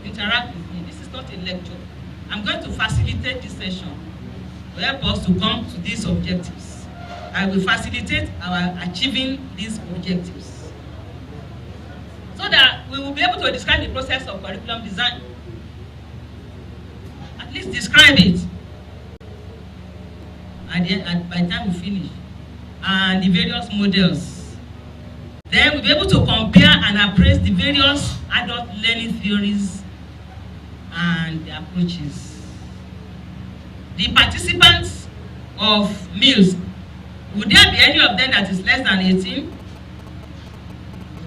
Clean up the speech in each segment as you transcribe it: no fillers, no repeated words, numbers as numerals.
interact with me. This is not a lecture. I'm going to facilitate this session to help us to come to these objectives. I will facilitate our achieving these objectives so that we will be able to describe the process of curriculum design. At least describe it. And by the time we finish, and the various models, then we'll be able to compare and appraise the various adult learning theories and the approaches. The participants of Minils, would there be any of them that is less than 18?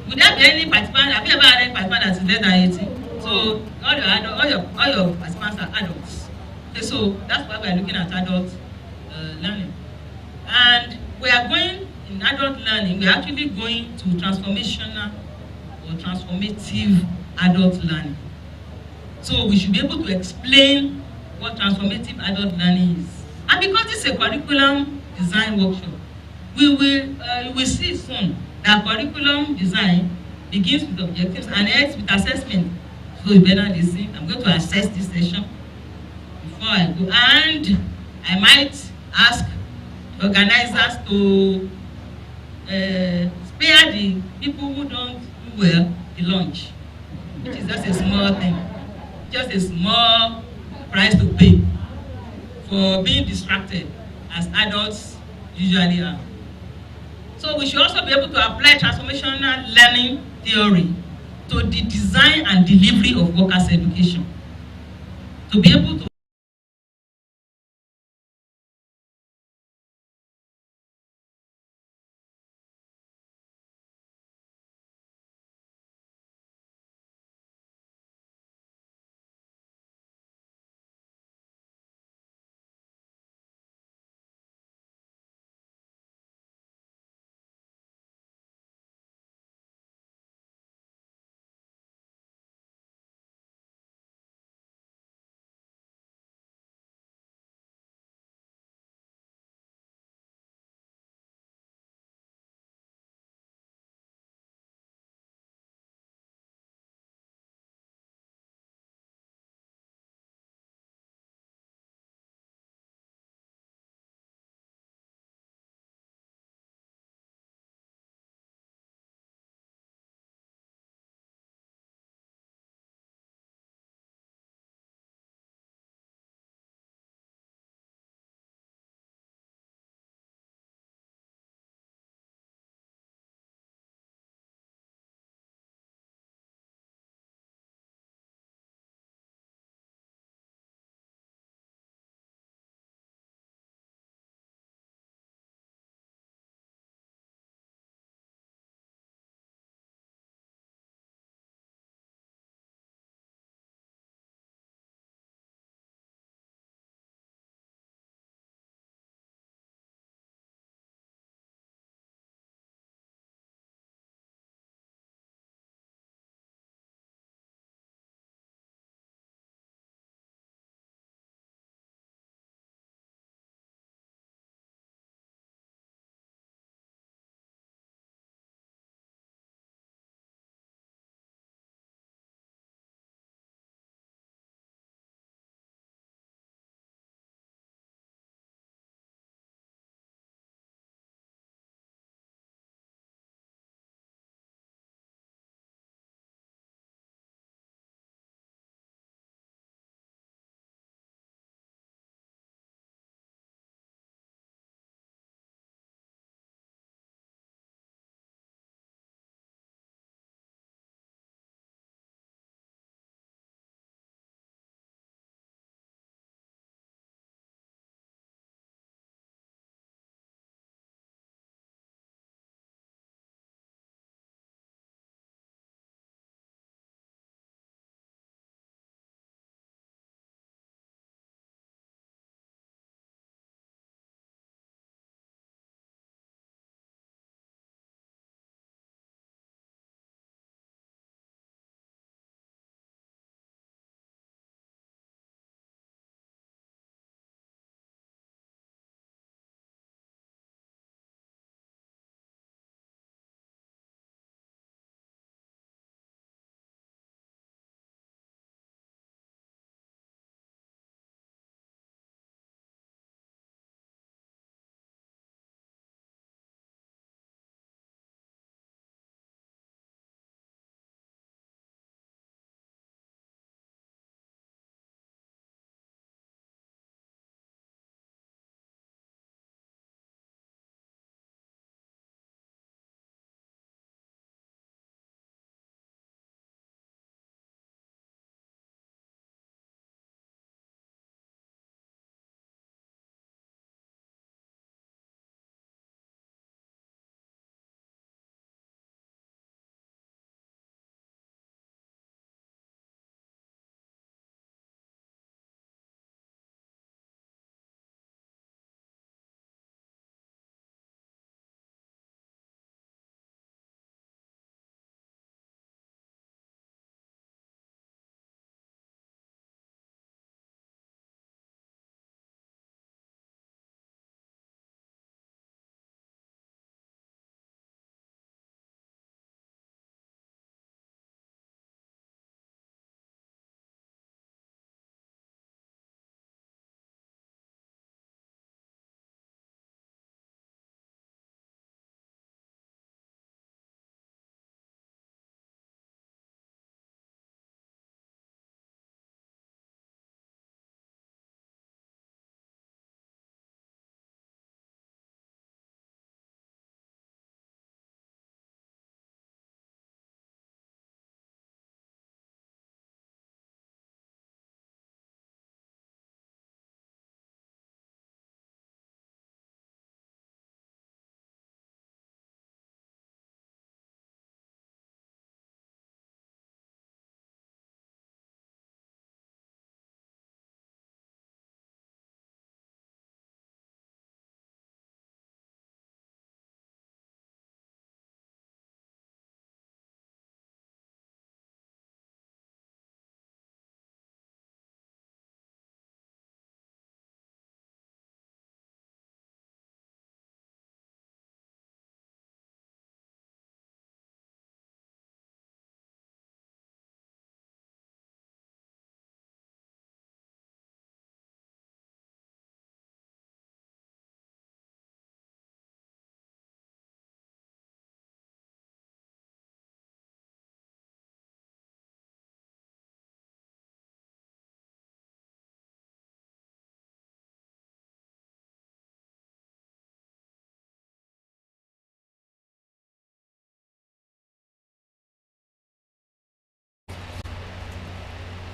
Would there be any participant? Have you ever had any participant that is less than 18? So all your participants are adults. Okay, so that's why we are looking at adult learning. And we are going in adult learning, we are actually going to transformational or transformative adult learning. So we should be able to explain what transformative adult learning is. And because this is a curriculum design workshop, we will see soon that curriculum design begins with objectives and ends with assessment. So you better listen. I'm going to assess this session before I go. And I might ask the organizers to spare the people who don't do well the lunch, which is just a small thing, just a small price to pay for being distracted as adults usually are. So we should also be able to apply transformational learning theory to the design and delivery of workers' education, to be able to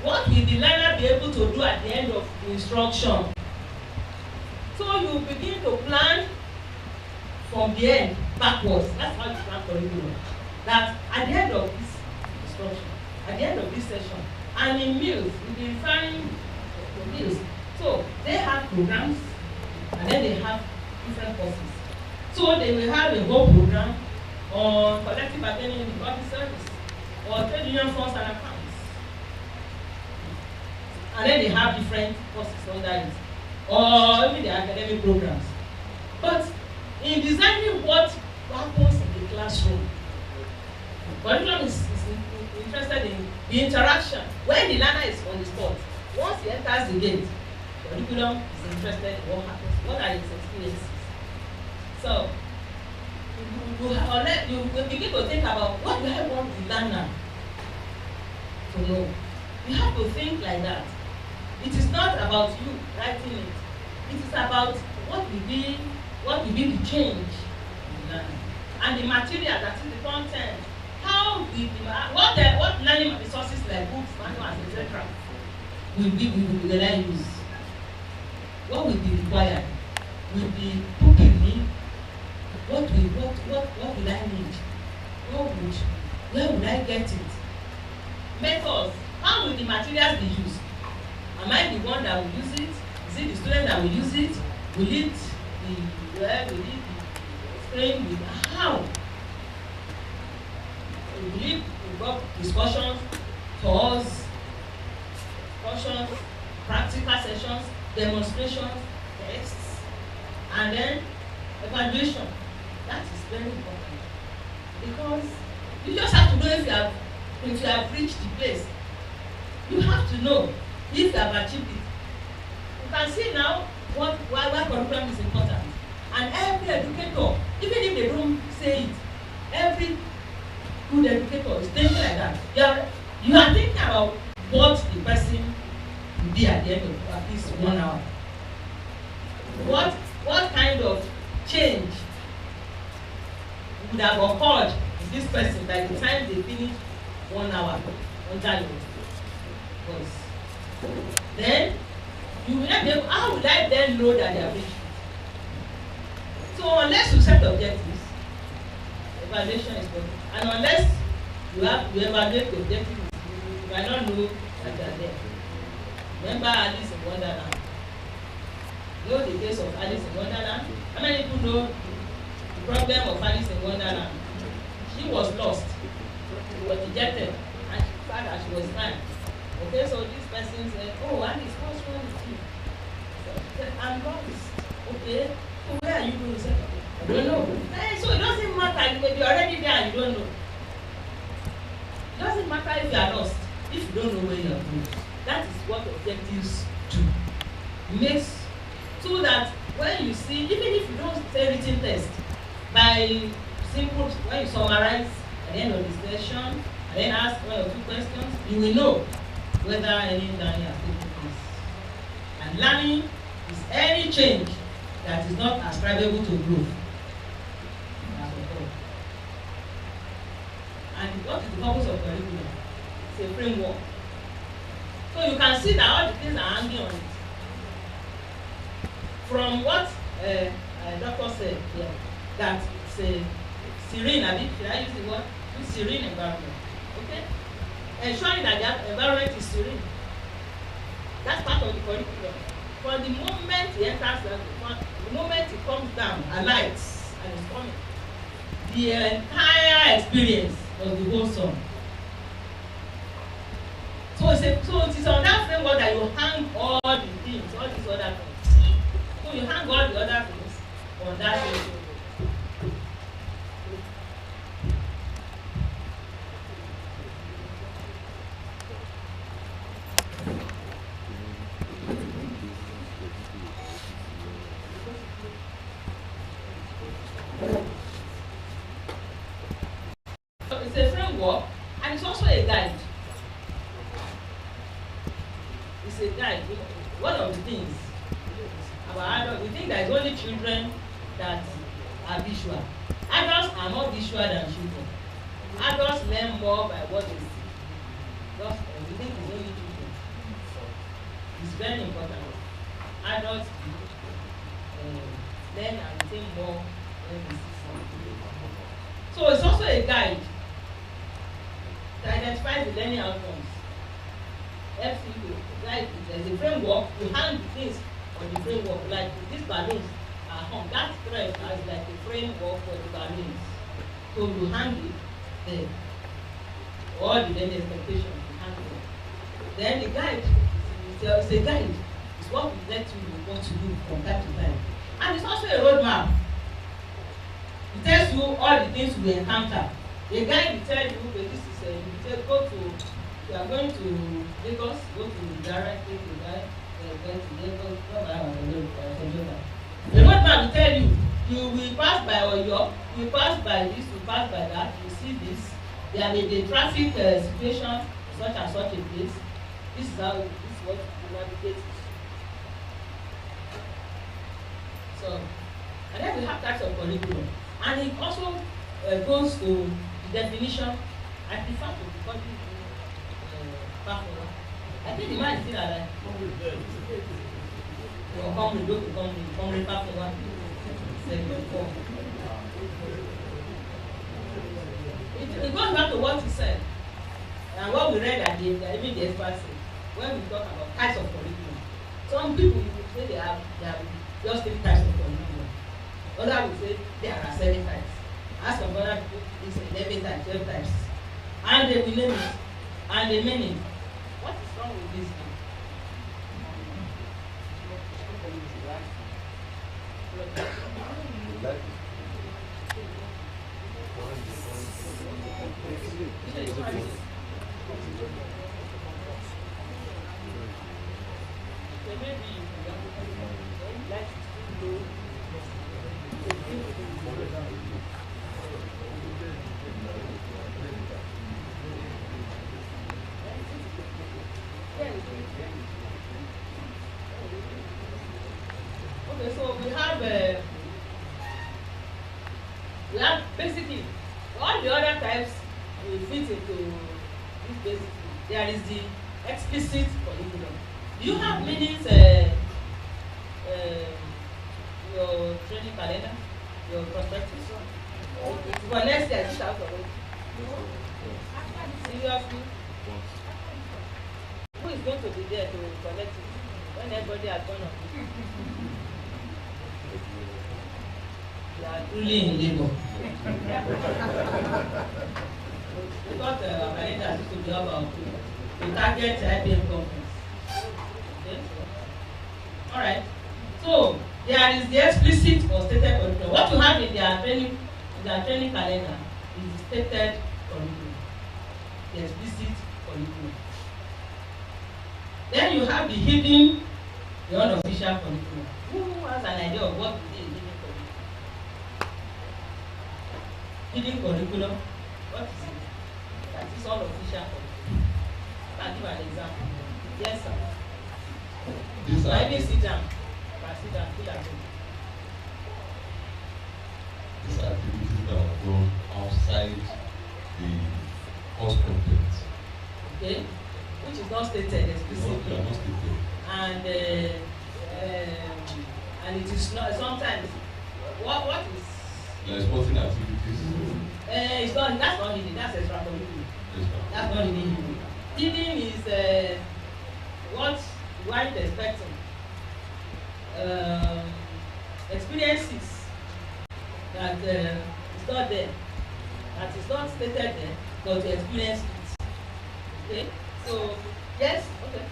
what will the learner be able to do at the end of the instruction? So you begin to plan from the end backwards. That's how you plan curriculum. That at the end of this instruction, at the end of this session, and in Minils, we'll be referring to Minils. So they have programs, and then they have different courses. So they will have a whole program on collective bargaining in the public service, or trade union funds and accounts. And then they have different courses under it, or even the academic programs. But in designing what happens in the classroom, curriculum is interested in the interaction. When the learner is on the spot, once he enters the gate, curriculum is interested in what happens, what are his experiences. So you begin to think about, what do I want the learner to know? You have to think like that. It is not about you writing it. It is about what will be the change in learning. And the material, that is the content. How what learning resources like books, manuals, etc. will I use? What will be required? Will be who give me? What will I need? Where would I get it? Methods. How will the materials be used? Am I the one that will use it? Is it the student that will use it? Will it be explained with how? Will it involve discussions, tours, discussions, practical sessions, demonstrations, tests, and then evaluation? That is very important, because you just have to know if you have reached the place. You have to know if you have achieved it. You can see now why curriculum is important. And every educator, even if they don't say it, every good educator is thinking like that. You are thinking about what the person will be at the end of at least 1 hour. What kind of change would have occurred in this person by the time they finish 1 hour under your voice? Then you will not be able, how would I then know that they have reached it? So unless you set objectives, evaluation is important. And unless you evaluate the objectives, you cannot know that they are there. Remember Alice in Wonderland? Know the case of Alice in Wonderland? How many people know the problem of Alice in Wonderland? She was lost. She was dejected, and she found that she was fine. Okay, so this person said, "Oh, Alice, what's wrong with you?" She said, "I'm lost." Okay, so where are you going? She said, "I don't know." Hey, so it doesn't matter, you may be already there and you don't know. It doesn't matter if you are lost, if you don't know where you are going. That is what objectives do. It makes so that when you see, even if you don't say written test, by simple, when you summarize at the end of the session and then ask 1 or 2 questions, you will know whether any learning has taken place. And learning is any change that is not ascribable to growth. And what is the purpose of curriculum? It's a framework. So you can see that all the things are hanging on it. From what doctor said here, that it's a serene, should I use the word? It's serene environment. Okay? Ensuring that the environment is serene. That's part of the curriculum. From the moment he enters the moment he comes down, alights, and is coming, the entire experience must be wholesome. So it is on that framework that you hang all the things, all these other things. So you hang all the other things on that framework. So it's a framework, and it's also a guide. It's a guide. One of the things about adults, we think that it's only children that are visual. Adults are more visual than children. Adults learn more by what they see. We think it's only children. very important. Adults learn and retain more when we see something. So it's also a guide that identifies the learning outcomes. FCU, like there's a framework, you hang the things on the framework, like these balloons are hung. That thread has like a framework for the balloons. So you hang it there. All the learning expectations, you hang it there. Then the guide, it's a guide. It's what we let you know what to do from time to time. And it's also a roadmap. It tells you all the things we encounter. The guide will tell you, okay, this is you say go to, you are going to Lagos, go to directly to that, get to Lagos, the roadmap will tell you, you will pass by Oyo, you will pass by this, you will pass by that, you see this, there may be a traffic situation such and such a place. This is how, this is what you navigate. So, and then we have types of curriculum. And it also goes to the definition. I prefer to be called I think the man is still alive. It goes back to what he said and what we read at even the experts said when we talk about types of curriculum. Some people will say they have just 3 types of curriculum. Others will say there are 7 types. As some other people, it's 11 types, 12 types. And they will name it. And they mean it. What is wrong with this now? Okay, so we have basically all the other types will fit into this basically. There is the explicit curriculum. Do you have Minils your training calendar, your prospectus? For next year, it's out of it. Seriously? Who is going to be there to collect it when everybody has gone on? You are truly in labor. Because our calendar is to be about the target IBM conference. Okay? Alright. So there is the explicit or stated curriculum. What you have in their training calendar is the stated curriculum. The explicit curriculum. Then you have the hidden, the unofficial curriculum. Who has an idea of what is a hidden curriculum? Hidden curriculum? What is it? That is unofficial curriculum. I'll give an example. Yes, sir. These are, Sit down. Sit down. Feel at home. these are activities that are done outside the course content. Okay? Which is not stated explicitly. They are not stated. And it is not sometimes what is Like sporting activities. It's not, that's not hidden, that's extracurricular. That's not hidden. Hidden is what you aren't expecting. Experiences that is not there, that is not stated there, but you experience it. Okay? So, yes? Okay.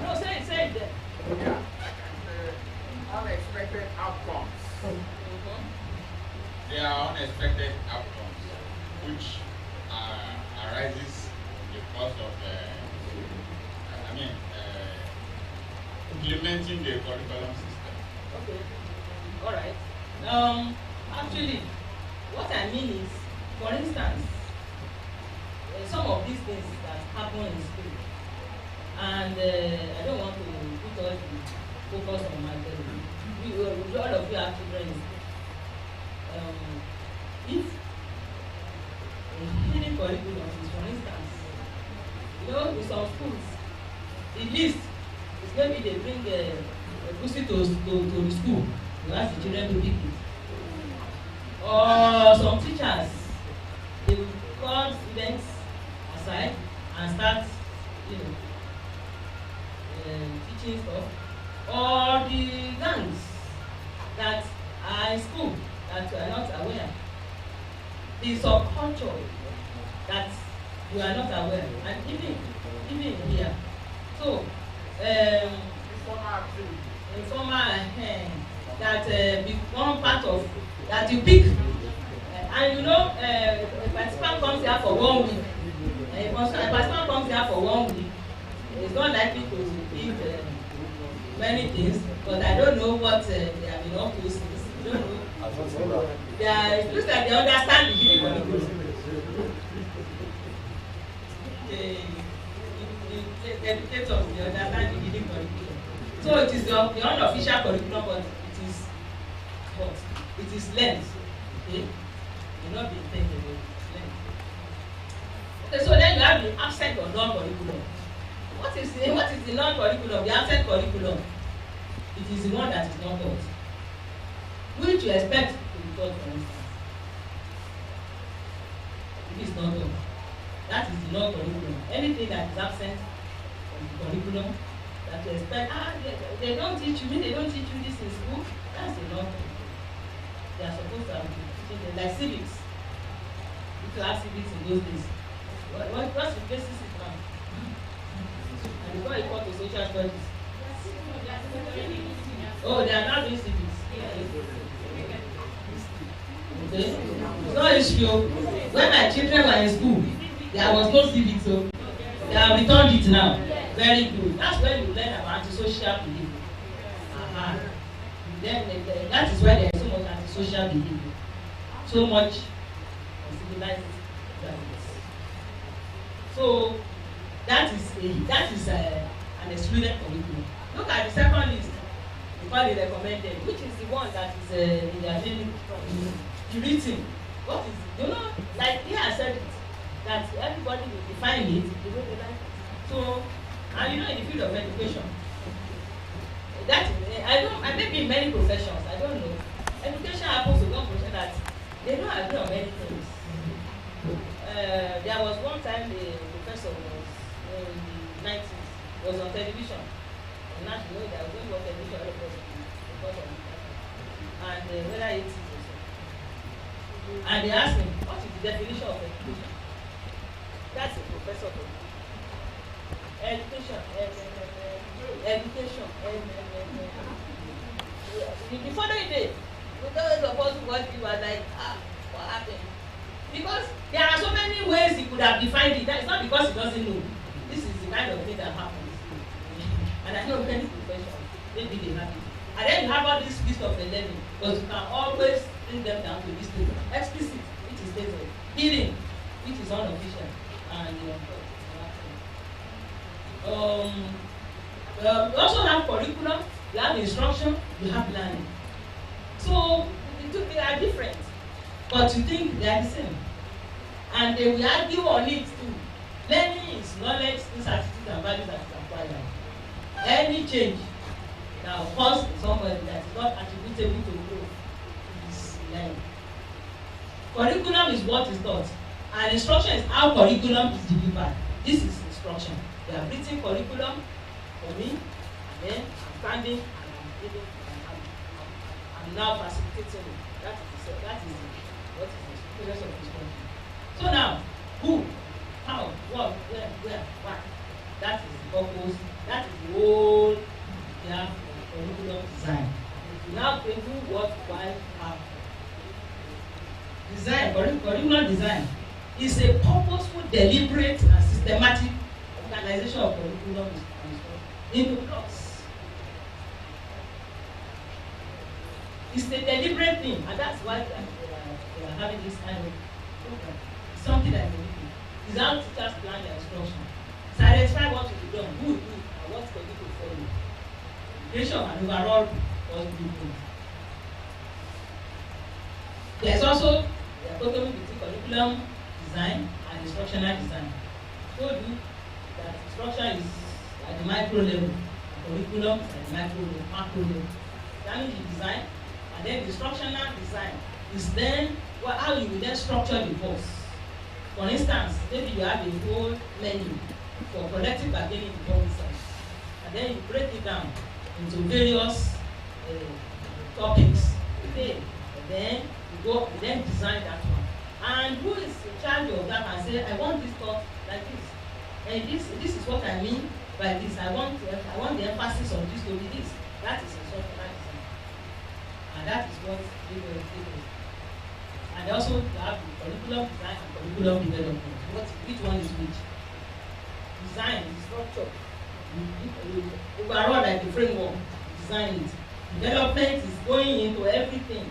No, say it there. Yeah. Unexpected outcomes. There are unexpected outcomes which arises in the course of implementing the curriculum system. Okay. All right. Actually, what I mean is, for instance, some of these things that happen in school, and I don't want to put all the focus on my children. All of you have children in school. If a hidden curriculum is, for instance, in some schools, the list It's maybe they bring a pussy to the school to ask the children to pick it. Or some teachers, they will call students aside and start, you know, teaching stuff. Or the gangs that are in school that you are not aware. The subculture that you are not aware, and even here. So, informal that become part of that you pick, and you know, a participant comes here for 1 week. A participant comes here for 1 week. It's not likely to pick many things, but I don't know what they have been up to since. I don't know. It looks like they understand the meaning of the curriculum. The educators, they understand the meaning curriculum. So it is the unofficial curriculum, but it is learned. Okay? It will not be intended, but it's learned. Okay, so then you have the absent or non-curriculum. What is the non-curriculum, the absent curriculum? It is the one that is not taught. Which you expect to be taught, for instance. It is not taught. That is the non-curriculum. Anything that is absent from the curriculum that you expect, they don't teach you, they don't teach you this in school, that's the non-curriculum. They are supposed to have teaching them, like civics. If you have civics in those days, what's the basis is now? And before you come to social studies. Oh, they are now doing civics. Okay? No issue. When my children were in school, there was no civics, so they have returned it now. Very good. That's when you learn about antisocial behavior. Then that is why there is so much antisocial behavior. So much uncivilized practice. So that is an excluded curriculum. Look at the second list. We call it recommended, which is the one that is in the agenda. The written. What is it? You know, like here I said it, that everybody will define it the way they like it. So, and you know, in the field of education, that I maybe in many professions, I don't know. Education happens to one profession that they don't agree on many things. There was one time the professor was in the 90s, was on television. And now you know that we watch television all of us because of it. And whether it is or so. And they asked him, what is the definition of education? That's a professor for me. Education. The following day, those of us who watch people are like, what happened? Because there are so many ways he could have defined it. It's not because he doesn't know. This is the kind of thing that happens. And I know many professions, maybe they have it. And then you have all this list of 11, because you can always bring them down to this thing. Explicit, which is stated. Healing, which is unofficial. And we also have curriculum, you have instruction, you have learning. So they are different, but you think they are the same. And they will argue on it too. Learning is knowledge, these attitudes and values that is acquired. Any change that occurs in somebody that is not attributable to growth is learning. Curriculum is what is taught, and instruction is how curriculum is delivered. This is instruction. They have written curriculum for me, and then I'm standing and I'm giving and I'm now facilitating it. That is what is the process of instruction. So now, who, how, what, where, why? That is the purpose. That is the whole curriculum design. Now we do what, why, how. Design, curriculum design is a purposeful, deliberate, and systematic organization of curriculum into blocks. It's a deliberate thing, and that's why we are having this kind of program. It's something that is how teachers plan their instruction. It's identify what to be done, who will do it, and what for you to follow. Creation and overall possibility. There's also the dichotomy between curriculum design and instructional design. I told you that instruction is at the micro level, and curriculum, micro, macro. That means the design, and then the instructional design is then how you will then structure the course. For instance, maybe you have a whole menu for collective bargaining in public service, and then you break it down into various topics. Okay, and then you then design that one. And who is in charge of that and say, I want this talk like this, and this is what I mean by this. I want the emphasis on this to be this. That is instructional design, and that is what they will do. And also you have the curriculum design and curriculum development. Which one is which? Design, the structure. Overall, like the framework, design it. Development is going into everything.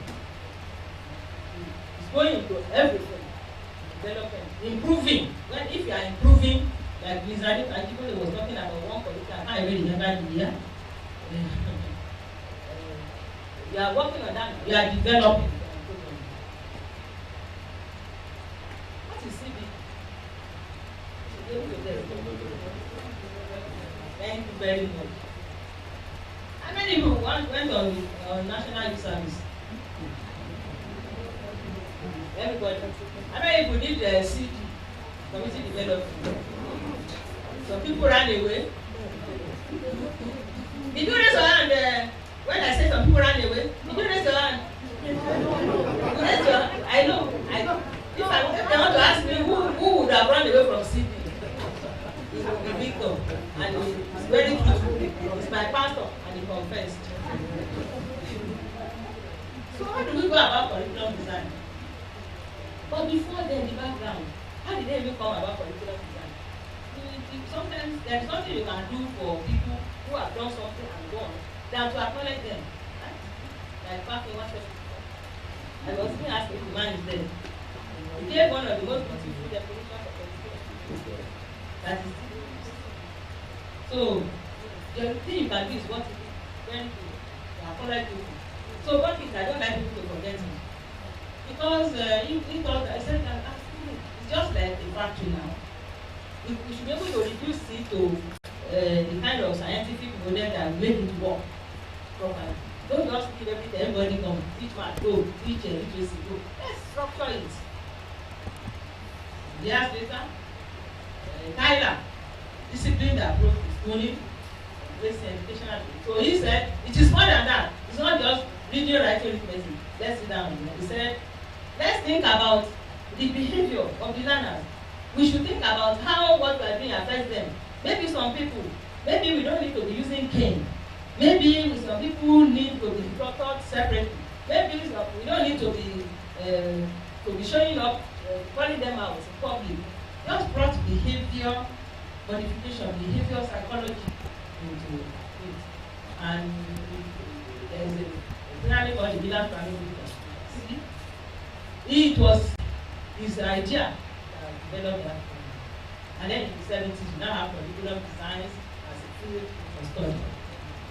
It's going into everything. Development, improving. If you are improving, like Ms. Adikole was talking about one curriculum, I really remember the year. You are working on that. You are developing. What is CB? Thank you very much. How many people went on national youth service? Everybody. How many people did the CG, community development? Some people ran away. Did you raise your hand? When I say some people ran away, did you raise your hand? You raise your hand. I know. If they want to ask me who would have run away from CG, it will be Victor. And it's very truthful. It's my pastor, and he confessed. So how do we go about curriculum design? But before then, the background, how did they even come about curriculum design? Sometimes there is something you can do for people who have done something and gone than to acknowledge them. Right? Like back in one I was being asked if the man is dead. He gave one of the most beautiful definitions of curriculum. That is so the thing you can do is what it is when to acknowledge people. So what is I don't like people to forget me. Because he thought I said it's just like a factory now. We should be able to reduce it to the kind of scientific model that make it work properly. Don't just give everything, everybody come, teach math, go, teach literacy, go. Let's structure it. Years later, Tyler disciplined approach to schooling, embracing educational. So he said, it is more than that. It's not just reading, writing, arithmetic. Let's sit down. He said, let's think about the behavior of the learners. We should think about how what we are doing affects them. Maybe some people, maybe we don't need to be using cane. Maybe some people need to be taught separately. Maybe we don't need to be showing up, calling them out in public. Just brought behavior modification, behavior psychology into it. And there is a pyramid called the Minils pyramid. It was his idea that developed that. And then in the 70s, we now have curriculum designs as a field of study.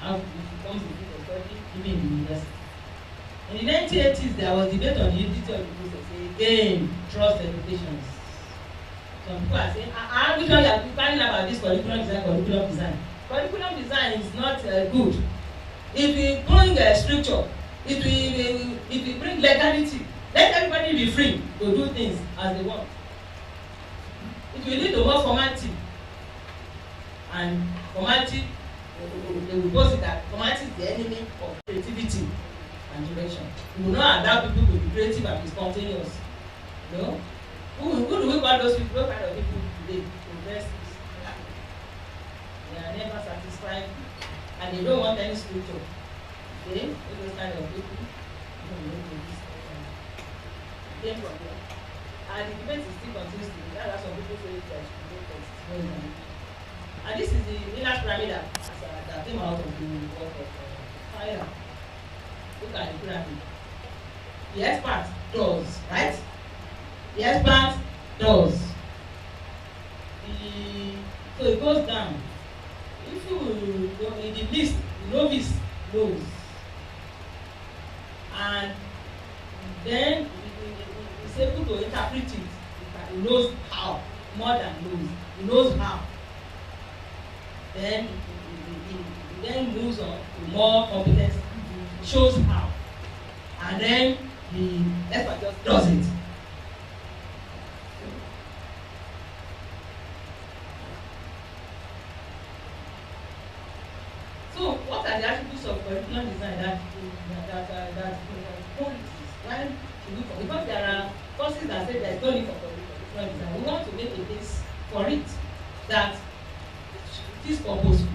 How it becomes a field of study, even in the university. In the 1980s, there was debate on the utility of the process. Again, trust education. Some people are saying, which one you are finding about this curriculum design, curriculum design? Curriculum design is not good. If we bring scripture, if we bring legality, let everybody be free to do things as they want. It will lead to more formality. And formality, they will boast that formality is the enemy of creativity and direction. We will not allow people to be creative and be spontaneous. You know? Who do we call those people? What kind of people today? Progressives. They are never satisfied and they don't want any scripture. Okay? Those kind of people. Came from there. And the debate is still continues to be. That's why some people say that should be and this is the Minils pyramid that came out of the work of fire. Look at the pyramid. The expert does, right? The expert does. So it goes down. If you go in the list, the novice knows. And then he's able to interpret it. He knows how, more than knows. He knows how. then it then moves on to more competence, shows how, and then the expert just does it. So, what are the attributes of curriculum design that policies? Why should we? Because there are courses that say there is no need for curriculum design. We want to make a case for it that it is purposeful.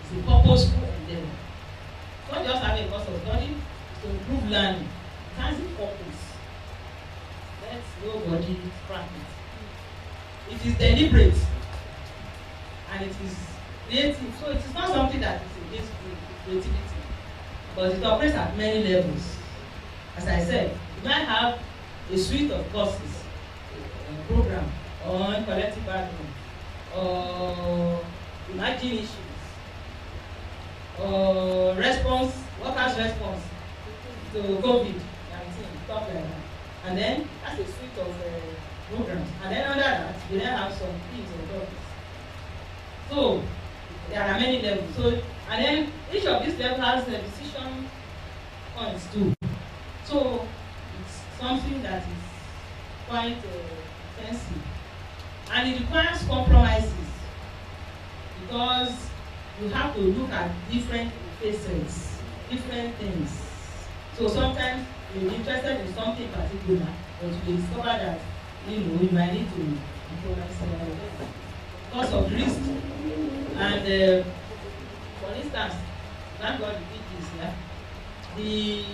It's a purposeful endeavor. Not just having a course of study to improve learning. It has a purpose. Let nobody practice. It is deliberate and it is creative. So it is not something that is against creativity, but it operates at many levels. As I said, you might have a suite of courses, a program on collective bargaining, or emerging issues, or workers' response to COVID-19, stuff like that. And then that's a suite of programs. And then under that, you then have some themes or topics. So there are many levels. So, and then each of these levels has the decision points too. So it's something that is quite expensive, and it requires compromises because you have to look at different facets, different things. So sometimes you're interested in something particular, but you discover that you might need to compromise because of risk. And for instance, thank God you did this, yeah? The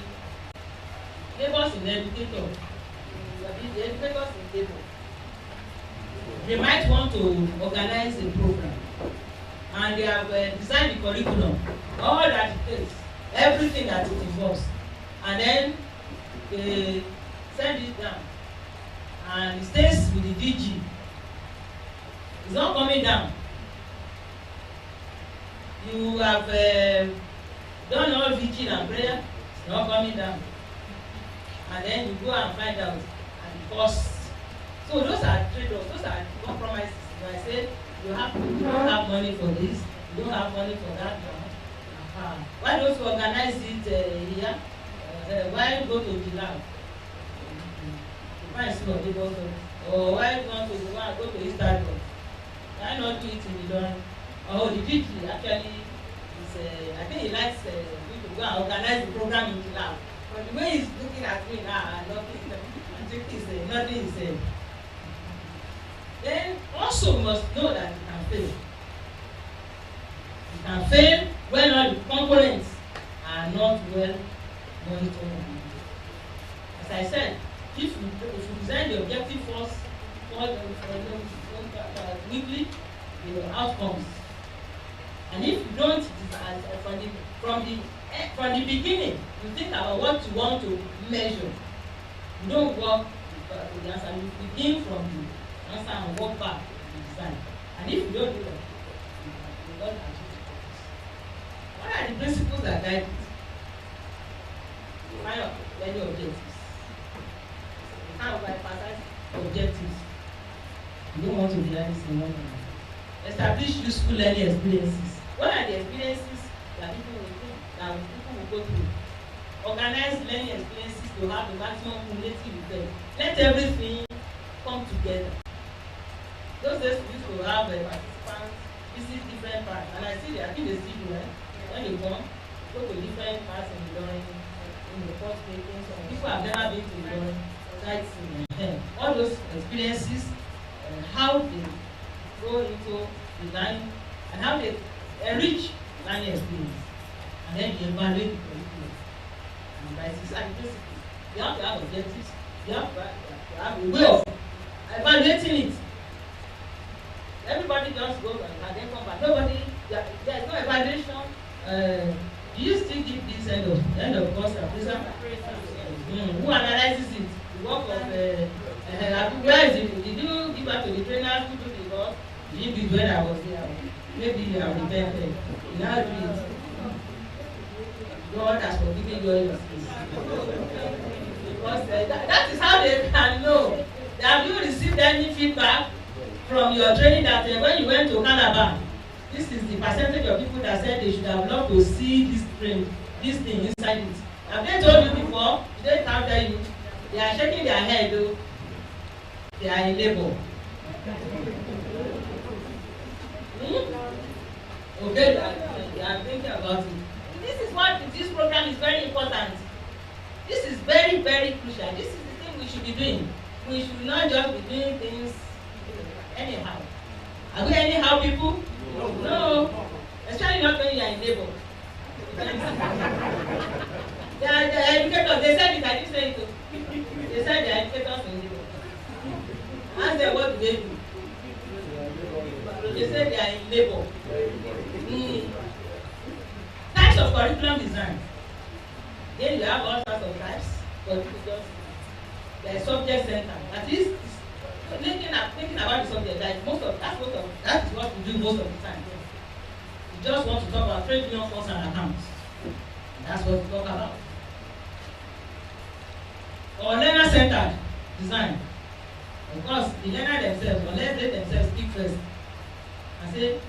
labors in educator, the educators in labor, they might want to organize a program, and they have designed the curriculum, all that it takes, everything that it involves, and then they send it down, and it stays with the DG. It's not coming down. You have done all vigil and prayer, it's not coming down. And then you go and find out and the costs. So those are trade-offs, those are compromises. When I say you don't have money for this, you don't have money for that one. Why don't you organize it here? Why go to the lab? Why see what they go to? Or why go to Istanbul? Why not do it in the dorm? Oh, the DG actually is, I think he likes me to go and organize the program in the lab. But the way he's looking at me now, nothing is said. Then also must know that you can fail. You can fail when all the components are not well monitored. As I said, if you design the objective first, weekly, the outcomes. And if you don't, from the beginning, you think about what you want to measure. You don't work with the answer. You begin from the answer and work back to the design. And if you don't do that, you will not achieve the purpose. What are the principles that guide it? Kind of many objectives. Kind of like precise objectives. You don't want to be honest in one thing. Establish useful learning experiences. What are the experiences that people will go through? Organize learning experiences to have the maximum cumulative effect. Let everything come together. Those days we used to have participants visit different parts, and I think they still do it. When they come, go to different parts in the learning, in the course making. Some people have never been to the learning sightseeing. All those experiences, how they go into the learning, and how they enrich learning experience, and then you evaluate the curriculum. And by principles, you have to have objectives, you have to have a way of evaluating it. Everybody just goes and then come back. Nobody, there is no evaluation. Do you still give this end of course appraisal? Who analyzes it? The work of where is it? Did you give back to the trainers who do the work? Did you do it when I was there? Maybe you have repented. You now do it. God has forgiven you all your sins. Because that is how they can know. Have you received any feedback from your training that when you went to Calabar, This is the percentage of people that said they should have loved to see this thing inside it. Have they told you before? They can't tell you. They are shaking their head though. They are in labor. Okay, they are thinking about it. This is what this program is very important. This is very, very crucial. This is the thing we should be doing. We should not just be doing things anyhow. Are we anyhow people? No. Especially not when you are in labor. The educators, they said it, I didn't say it. They said the educators in labor. Ask them what do they do. They said they are in labor. Types of curriculum design. Then you have all sorts of types, but they are subject center. That is thinking about the subject. Like that is what we do most of the time. We just want to talk about trade union funds and accounts. That's what we talk about. Or learner centered design. Of course, the learner themselves, unless they themselves speak first and say,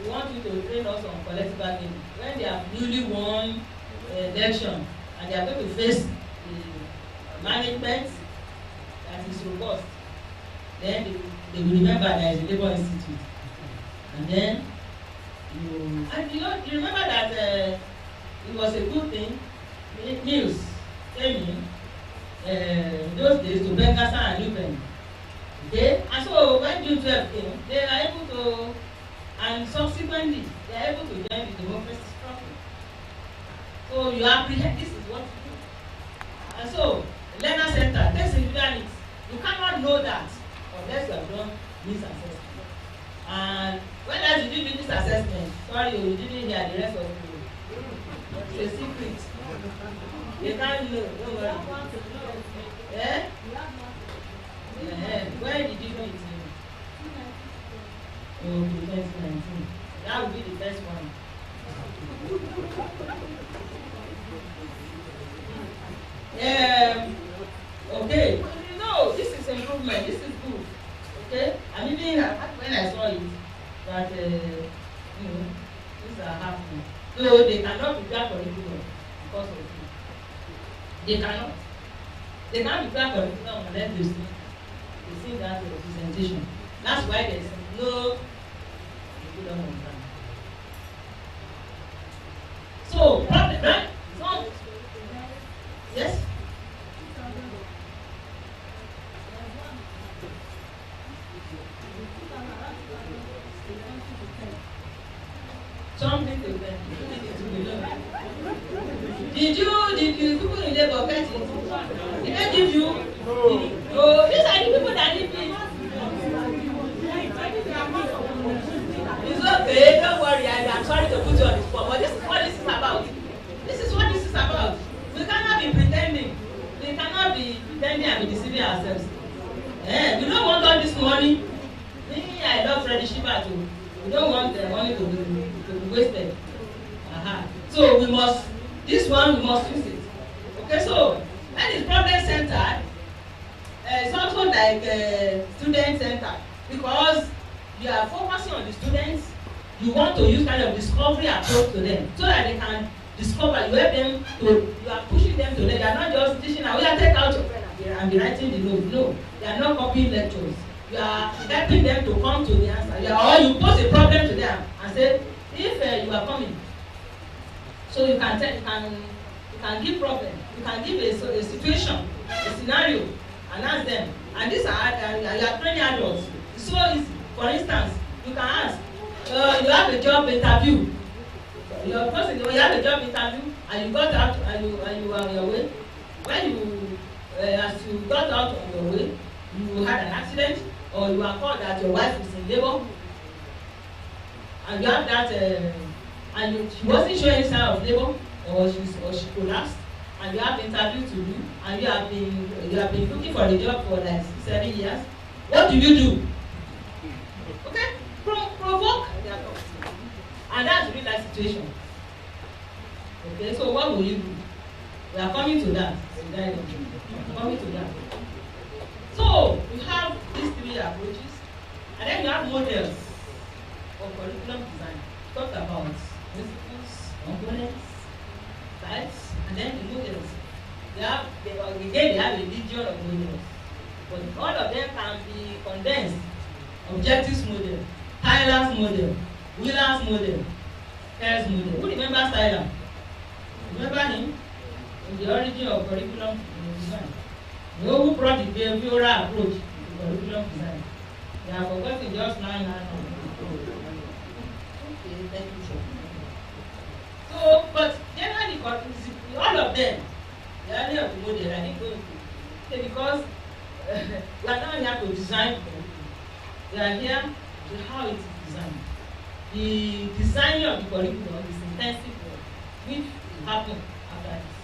we want you to train us on collective bargaining. When they have newly won election and they are going to face the management that is robust, then they will remember there is a Labour Institute. And then you remember that it was a good thing. Minils came in those days to Bengasa and Lupen. Okay? And so when June 12 came, they are able to, and subsequently they are able to join the democracy struggle. So you apprehend this is what you do. And so learner center, takes individual needs. You cannot know that unless you have done this assessment. And when else did you do this assessment? Sorry, you didn't hear the rest of it. It's a secret. You can't know. Don't worry. Eh? Where did you do it? Okay, 2019. That would be the first one. Okay. No, this is improvement. This is good. Okay. And even when I saw it, that things are happening. So they cannot prepare curriculum because of it. They cannot. They can't prepare curriculum unless they see that representation. That's why there is no curriculum on that. So, problem, right? So, yes? Something to them. Did you people in labor get it? Did they give you? No. These are the people that need it. It's okay, don't worry. I'm sorry to put you on the spot, but this is what this is about. This is what this is about. We cannot be pretending. We cannot be pretending and be deceiving ourselves. We don't want all this money. Me, I love Freddy Shiba too. We don't want the money to be wasted. So we must, this one we must use it. Okay, so that is problem centered. It's also like student centered because you are focusing on the students. You want to use kind of discovery approach to them so that they can discover. You help them to, you are pushing them to learn. They are not just teaching. Now, take out your pen and be writing the note. No, they are not copying lectures. You are helping them to come to the answer. Or you pose a problem to them and say, if you are coming, so you can give problem. You can give a situation, a scenario, and ask them. And these are you are training adults. It's so easy. For instance, you can ask. You have a job interview. You have a job interview, and you got out, and you are on your way. When you, as you got out on your way, you had an accident, or you are called that your wife is in labor, and you have that, and she wasn't showing any sign of labor, or she collapsed, and you have interview to do, and you have been looking for a job for like 7 years. What do you do? Okay, provoke their thoughts, and that's real life situation. Okay, so what will you do? We are coming to that. Coming to that. So you have these three approaches, and then you have models. of curriculum design. Talk about principles, components, types, and then the models. They have a legion of models, but all of them can be condensed. Objectives model, Tyler's model, Wheeler's model, Kerr's model. Who remembers Tyler? Remember him? In the origin of curriculum design. You know who brought the behavioral approach to curriculum design? They have forgotten just now. Okay, thank you, sir. So, but generally, all of them, the earlier of the model, I think, okay, because we are not here to design curriculum. We are here to how it is designed. The designing of the curriculum is intensive work, which will happen after this.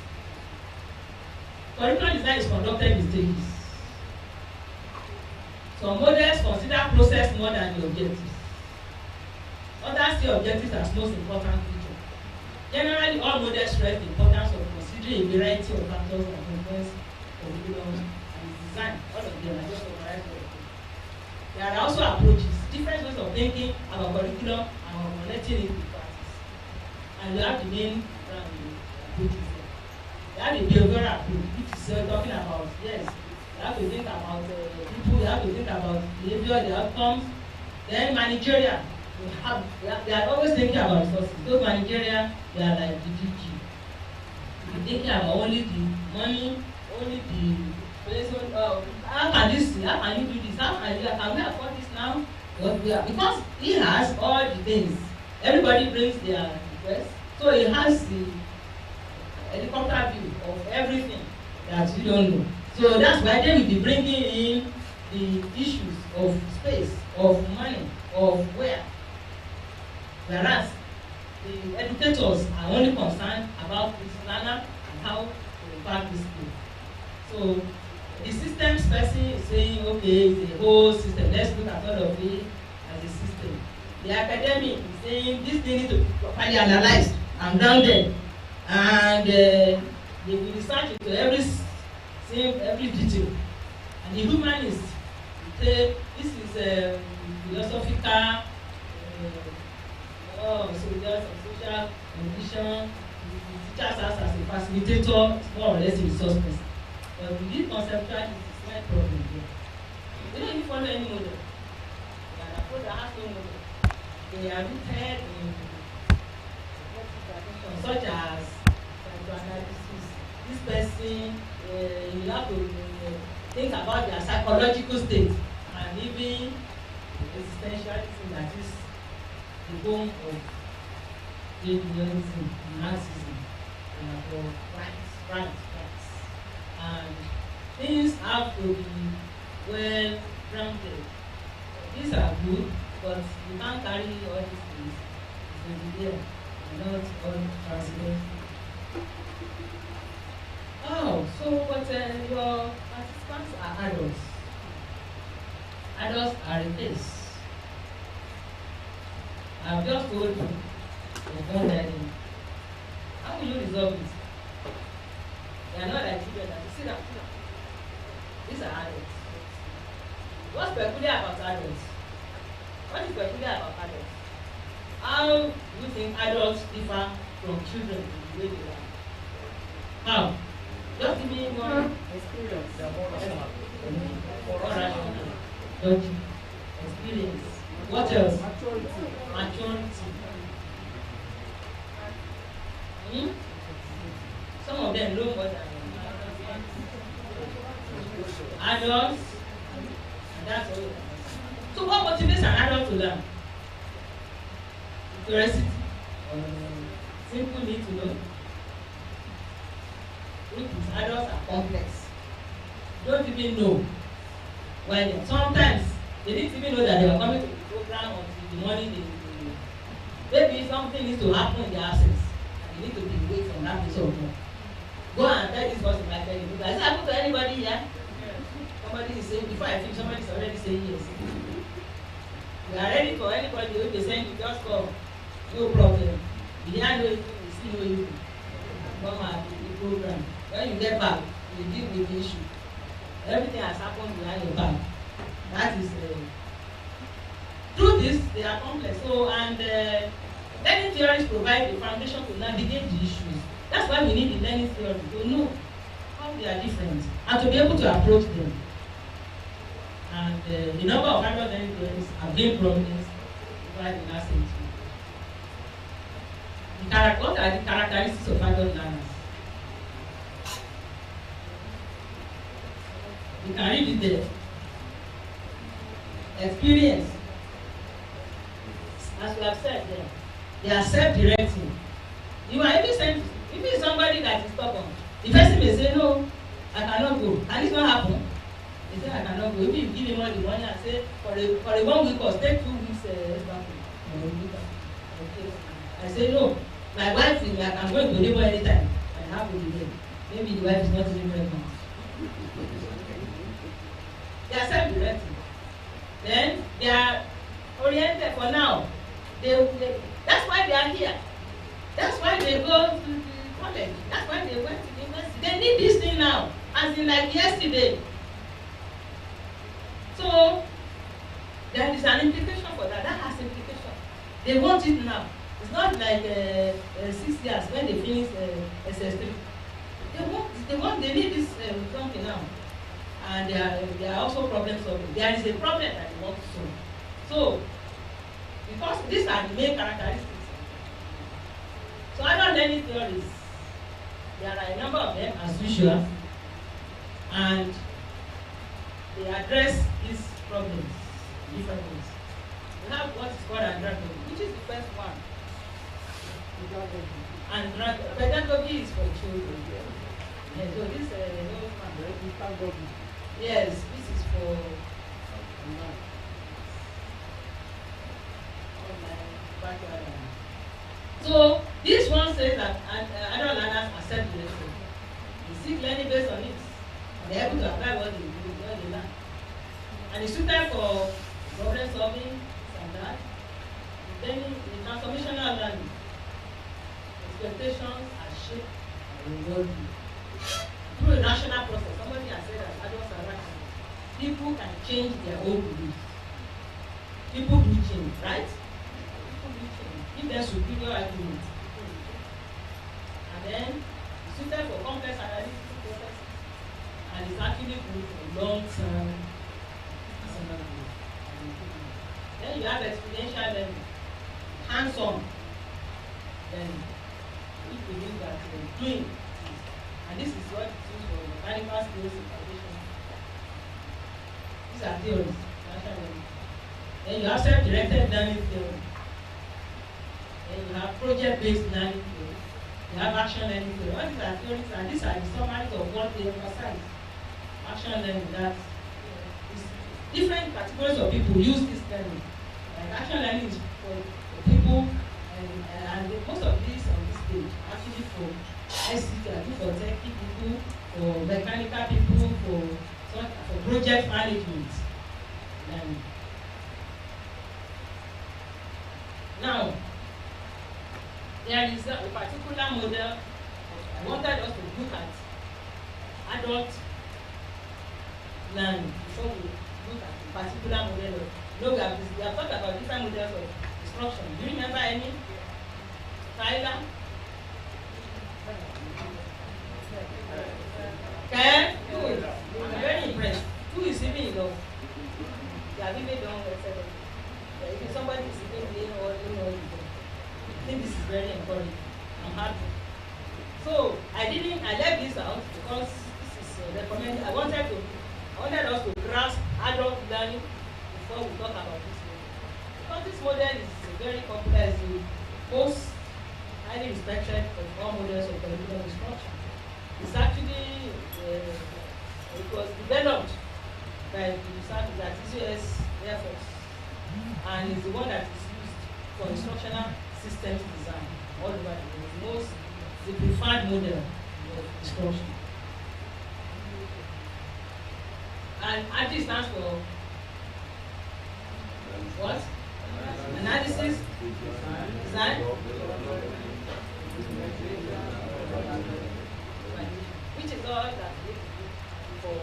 Curriculum design is conducted in stages. Some models consider process more than the objectives. Others see objectives as most important feature. Generally, all models stress the importance of considering a variety of factors that influence curriculum and design. All of them are just summarized. There are also approaches, different ways of thinking about curriculum and connecting it with practice. And you have the main approaches there. You have the behavioral approach, which is talking about, yes, you have to think about people, you have to think about behavior, the outcomes. Then managerial, they are always thinking about resources. Those managerial, they are like the DG. You're thinking about only the money, only the placement. How can this? How can you do this? Can we afford this now? Because he has all the things. Everybody brings their request, so he has the helicopter view of everything that you don't know. So that's why they will be bringing in the issues of space, of money, of where. Whereas the educators are only concerned about this planner and how to impact this school. So the systems person is saying, okay, it's a whole system. Let's look at all of it as a system. The academic is saying this thing needs to be properly analyzed and grounded. And they will research into every detail. And the humanist will say this is philosophical, social condition. The teachers as a facilitator, more or less a resource person. But with this conceptual, it's a slight problem here. They don't even follow any model. They are approach that has no model. They are rooted in such as psychoanalysis. This person, you have to think about their psychological state and even existentialism, that is the bone of Darwinism and Marxism for rights. And things have to be well grounded. These are good, but you can't carry all these things. It will be there, not all transient. Oh, so but your participants are adults. Adults are in this. I've just told you, you've done that. How will you resolve it? They are not like children that you sit down. These are adults. What's peculiar about adults? What is peculiar about adults? How do you think adults differ from children in the way they are? How? Just give me one experience. They are more rational. More rational. Logic. Experience. What else? Maturity. Some of them know more than adults, and that's all. So what motivates an adult to learn? Curiosity, simple need to know. Which is adults are complex. Don't even know why they. Sometimes they didn't even know that they were coming to the program until the morning. Maybe something needs to happen in their absence, and they need to be away from that place of work. Go and tell this person by telling people. Has it happened to anybody here? Somebody is saying, before I finish, somebody is already saying yes. We are ready for anybody who they send you, just call. No problem. You hear no issue, you see no issue. Come at the program. When you get back, you deal with the issue. Everything has happened behind your back. That is through this, they are complex. So, and learning theories provide the foundation to navigate the issues. That's why we need the learning theory to know how they are different and to be able to approach them. And the number of adult learning theories have gained prominence over the last century. What are the characteristics of adult learners? You can read it there. Experience. As we have said there, they are self-directing. You are even sent, if it's somebody that is stubborn, the person may say, no, I cannot go. Can it not happen? They say, I cannot go. If you give him all the money and say, for a 1 week or take 2 weeks, okay. I say, no, my wife, I'm going to labor anytime. I have to be there. Maybe the wife is not even pregnant. They are self-directing. Then they are oriented for now. That's why they are here. That's why they go to the college. That's why they went to the university. They need this thing now, as in like yesterday. So there is an implication for that. That has implication. They want it now. It's not like 6 years when they finish SS3. They need this something now. And there are also problems solving. There is a problem that they want to solve. So, because these are the main characteristics. So adult learning theories, there are a number of them as usual, and they address these problems in different ways. We have what is called andragogy, which is the first one. And pedagogy is for children. Yeah, so this yes, this is for so this one says that adult learners are self-directed. They seek learning based on it. They are able to apply what they learn. And it's suited for problem solving and that. Then the transformational learning. Expectations are shaped and rewarded through a rational process. Somebody has said that adults are rational. People can change their own beliefs. People do change, right? People do change. Give them superior arguments. And then it's suited for complex analytical process, and it's actually good for long-term personal growth. Then you have experiential learning, hands-on learning. If you believe that you're doing this, and this is what it is for mechanical skills and foundation. These are theories. Then you have self-directed learning theory. Then you have project-based learning theory. You have action learning theory. All these are theories, and these are the summaries of what they emphasize. Action learning, that is different categories of people use this learning. Like action learning is for people, and most of these on this page actually for ICT, for techie people, for mechanical people, for project management. Now, there is a particular model. I wanted us to look at adult learning before we look at a particular model. No, we have talked about different models of instruction. Do you remember any? Tyler? Okay? Good. I'm very impressed. Who is even enough? They have even done excellent. If somebody is even doing all I think this is very encouraging. I'm happy. So I left this out because this is recommended. I wanted us to grasp adult learning before we talk about this model. Because this model is very complex. Most highly respected of all models of curriculum instruction. It's actually it was developed by the researchers at US Air Force, and it's the one that is used for instructional systems design all over the world. The preferred model of instruction. And ADDI stands for what? Analysis, design, which is all that for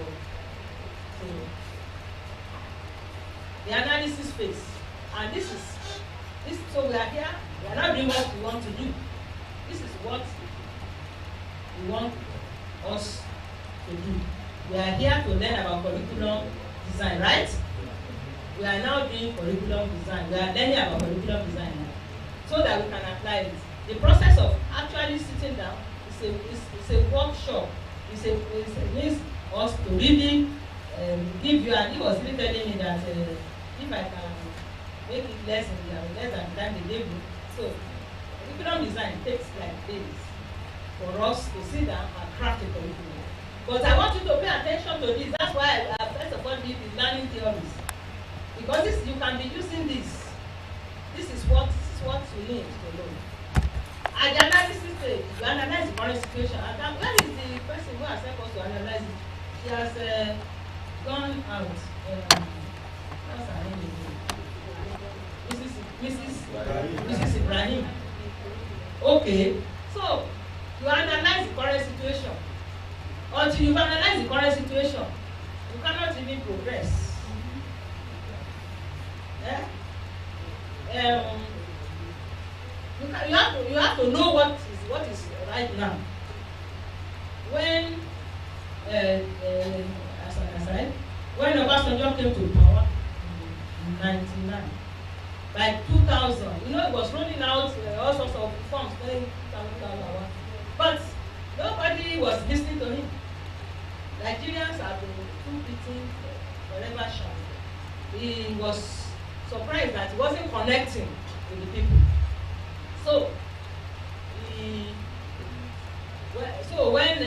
the analysis phase. And this. So we are here. We are not doing what we want to do. This is what we want us to do. We are here to learn about curriculum design, right? We are now doing curriculum design. We are learning about curriculum design now, so that we can apply it. The process of actually sitting down is a workshop. It means us to really give you, and he was really telling me that if I can make it less than the time they gave me. So curriculum design takes like days for us to sit down and craft a curriculum. But I want you to pay attention to this. That's why I first of all did the learning theories. Because this, you can be using this. This is what you need to know. At the analysis stage, you analyze the current situation. And then, where is the person who has helped us to analyze it? She has gone out. What's her name again? Mrs. Ibrahim. Okay. So, you analyze the current situation. Until you analyze the current situation, you cannot even progress. You have to know what is right now. When when Obasanjo came to power in 1999, by 2000, it was rolling out all sorts of reforms, but nobody was listening to him. Nigerians have been too beaten forever shy. He was surprised that he wasn't connecting with the people. So, when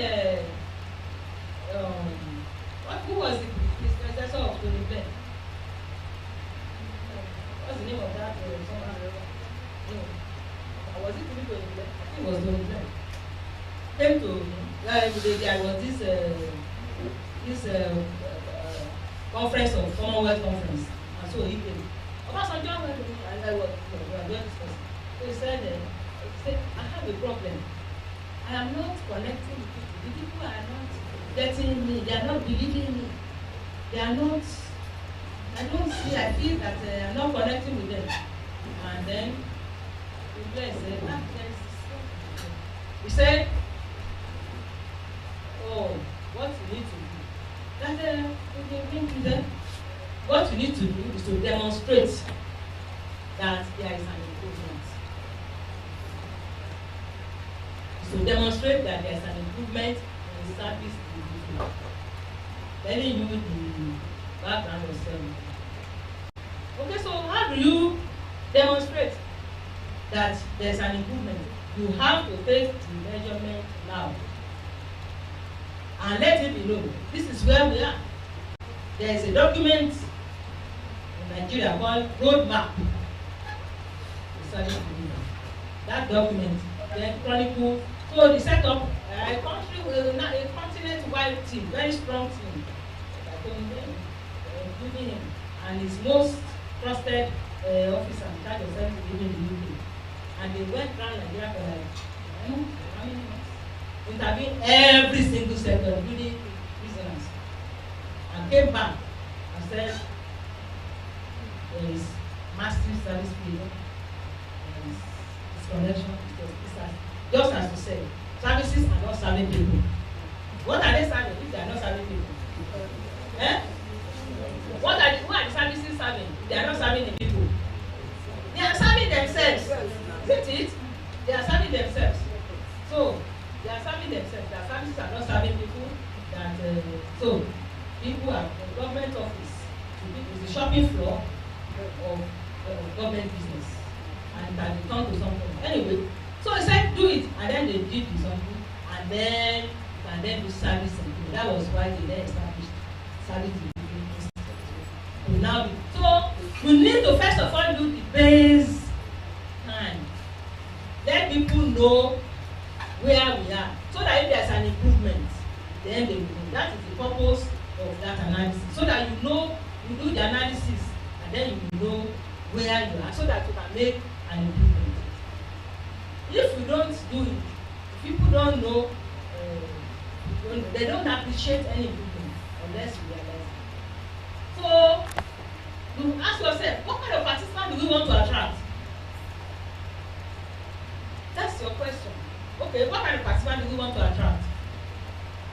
who was his predecessor of Tony Blair? What's the name of that? Was it Tony Blair? I think it was Tony Blair. Came to there was this conference of Commonwealth conference, and so he came. Obasanjo went to me, and I was discussing. So he said, I have a problem. I am not connecting with people. The people are not getting me. They are not believing me. They are not. I don't see. I feel that I am not connecting with them. And then the place said, he said, "Oh, what you need to do? That what you need to do is to demonstrate that there is an improvement. To demonstrate that there is an improvement in the service delivery. Telling you the background of service. Okay, so how do you demonstrate that there is an improvement? You have to take the measurement now and let it be known. This is where we are. There is a document in Nigeria called Roadmap to Service Delivery. That document then chronicle. So the setup, a country with a continent-wide team, very strong team, including him and his most trusted officer in charge of service delivery in the UK. And they went around Nigeria for like how many months? Interviewing every single sector, including prisoners, and came back and said there is massive service failure, there is disconnection, just as you said, services are not serving people. What are they serving if they are not serving people? Who are the services serving if they are not serving the people? They are serving themselves. Isn't it? They are serving themselves. So, they are serving themselves. Their services are not serving people. So, people are in government office. It's the shopping floor of government business. And it can be turned to something. Anyway, so he said, do it, and then they did something, and then you can then do service and people. That was why they then established service delivery. Now, so we need to first of all do the base time. Let people know where we are, so that if there's an improvement, then they will know. That is the purpose of that analysis, so that you know, you do the analysis, and then you will know where you are, so that you can make an improvement. If we don't do it, if people don't know, they don't appreciate any improvement unless we realize it. So, you ask yourself, what kind of participant do we want to attract? That's your question. Okay, what kind of participant do we want to attract?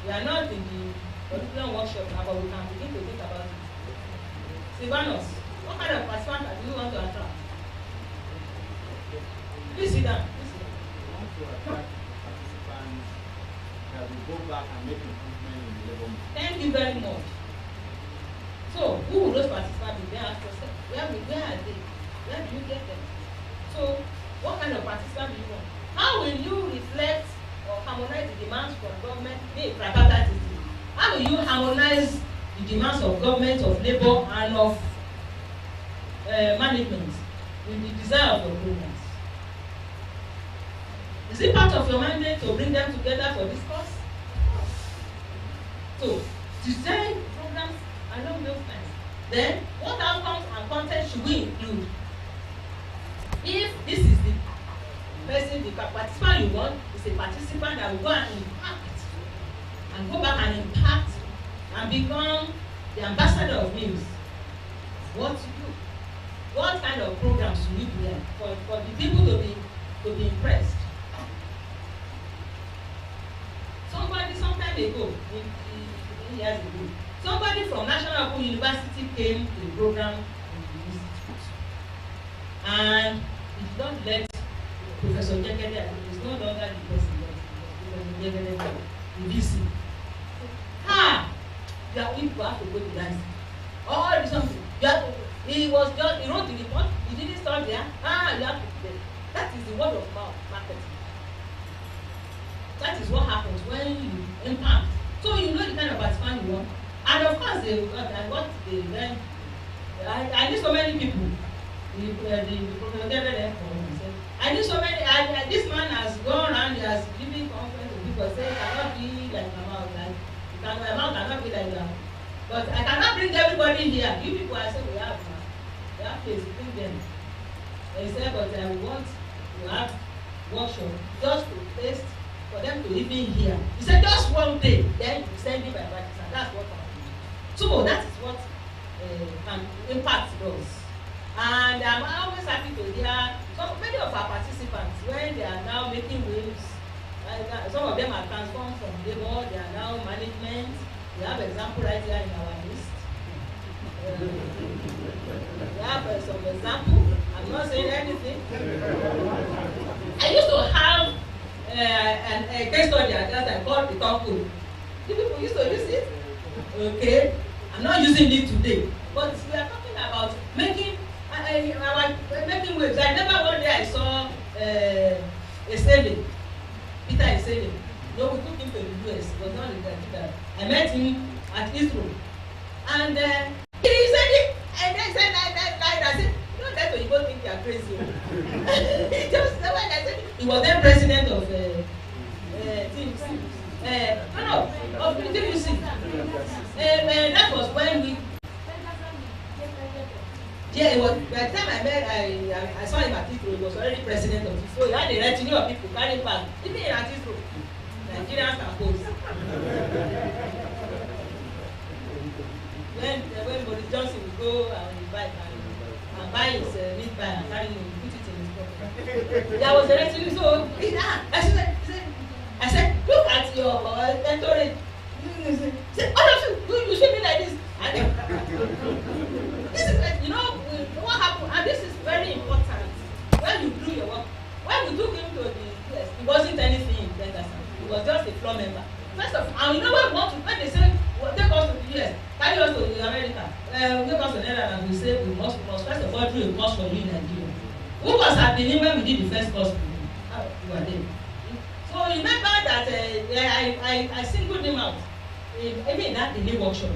We are not in the curriculum workshop now, but we can begin to think about it. Silvanus, what kind of participant do we want to attract? Please sit down. We want to attract participants that will go back and make improvement in the labor market. Thank you very much. So, who will those participants be? Then ask yourself, where are they? Where do you get them? So, what kind of participant do you want? How will you reflect or harmonize the demands from government? How will you harmonize the demands of government, of labor, and of management with the desire of your programs? Is it part of your mandate to bring them together for this cause? So, design programs along those lines. Then, what outcomes and content should we include? If this is the person, the participant you want is a participant that will go and impact and go back and impact and become the ambassador of Minils, what to do? What kind of programs should we do there for the people to be impressed? Somebody sometime ago, years ago, somebody from National Open University came to the program in the institute, and he did not let Professor Jekede, who is no longer the president, Professor Jekede, the VC. You have to go to that. All this something. He wrote the report. He didn't stop there. You have to pay. That is the word of mouth marketing. That is what happens when you impact. So you know the kind of participant you want. And of course, I knew so many people. I knew so many. This man has gone around, he has given conference to people saying, cannot be like Mama, like Mama cannot be like that. But I cannot bring everybody here. You people, I said, we have place, bring them. And he said, but I want to have workshop just to test for them to even hear. He said, just one day, then you send it by practice, and that's what happened. So that is what impact does. And I'm always happy to hear so many of our participants, when they are now making waves, some of them are transformed from labor, they are now management. We have example right here in our list. We have some example. I'm not saying anything. I used to have a case study at that time called the top code. You people used to use it? Okay. I'm not using it today. But we are talking about making waves. I remember one day I saw Esele, Peter Esele. We took him to the US. It was not in Nigeria. I met him at Israel. And he said it. And then said I said, you know that when you both think you are crazy. He just when I said he was then president of TUC. Of TUC. That was when we. Yeah, it was by the time I met, I saw him at Israel. He was already president of TUC. So he had a retinue of people carrying back, even at Israel. Nigerians are posed. When Boris Johnson would go and buy his meat pie and carry him, put it in his pocket. There was a retinue, so I said, look at your entourage. He said, all of you should be like this. And this is like, what happened, and this is very important. When you do your work, when we took him to the US, it wasn't anything in Benderson. It was just a floor member. First of all, and you know what we want to, when they say, take us to the US, carry us to America, take us to Netherlands, we say we must first of all do a course for you in Nigeria. Who was at Benin when we did the first course for you? You were there. So remember that I singled him out. Even in that Benin workshop.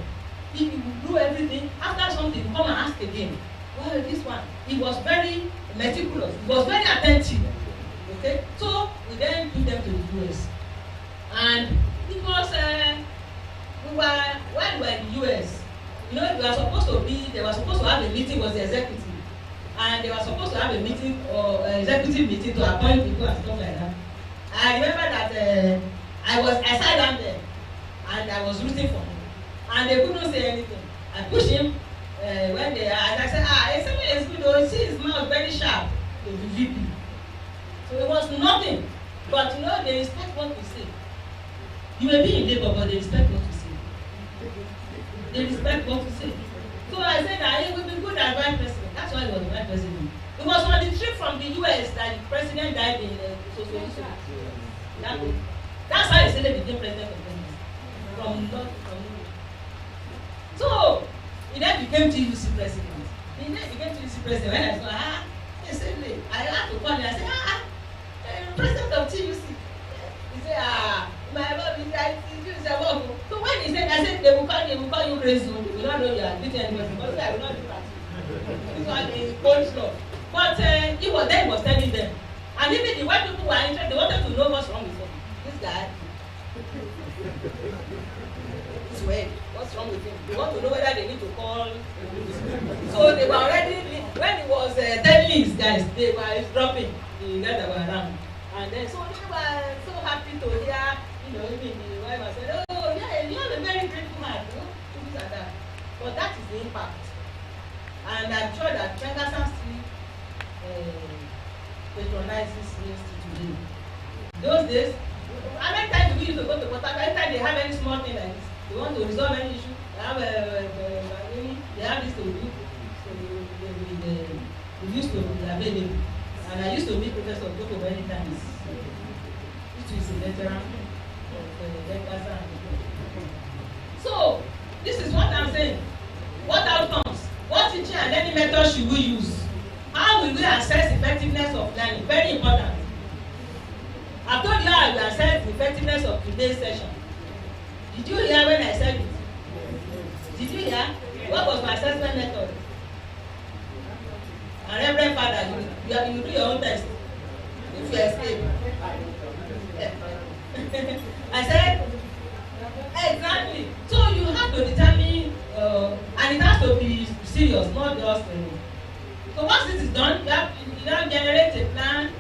He would do everything. After something, he come and ask again. Well, this one. He was very meticulous. He was very attentive. Okay? So we then took them to the US. And because when we were in the US, they were supposed to have a meeting with the executive. And they were supposed to have a meeting or executive meeting to appoint people and stuff like that. I remember that I sat down there and I was rooting for him. And they couldn't say anything. I pushed him when they and I said, Eseme is good, oh, see his mouth very sharp, to the VP. So it was nothing. But you know, they respect what we say. You may be in labor, but they respect what you say. They respect what you say. So I said that it would be good as vice president. That's why he was vice president. It was on the trip from the US that the president died in Soso. That's how he said they became president of Ghana. From North from Europe. So he then became TUC president. He then became TUC president. When I saw they said, I had to call him. I said, president of TUC. He said, my mom is like, so when he said, I said, they will call you crazy. We will not know you are beating anybody because I will not do that. This one is cold law. But he was telling them. And even the white people were interested, they wanted to know what's wrong with him. This guy. This way, what's wrong with him? They want to know whether they need to call. So they were already, when he was telling his guys, they were dropping the guys that were around. And then so they were so happy to hear, even the wife was saying, oh yeah, you have a very grateful heart, things like that. But that is the impact. And I'm sure that Changasa still patronizes news today. Those days, how many times do we used to go to Kota? Every time they have any small thing like this, they want to resolve any issue, they have this to do. So they used to be available. And I used to meet Professor Joko many times. He is a veteran of Changasa. So, this is what I'm saying. What outcomes? What teaching and learning methods should we use? How will we assess effectiveness of learning? Very important. I told you how we assess the effectiveness of today's session. Did you hear when I said it? Did you hear? What was my assessment method? And Reverend Father, you do your own test. If you escape. I said, exactly. So you have to determine, and it has to be serious, not just. So once this is done, you now generate a plan,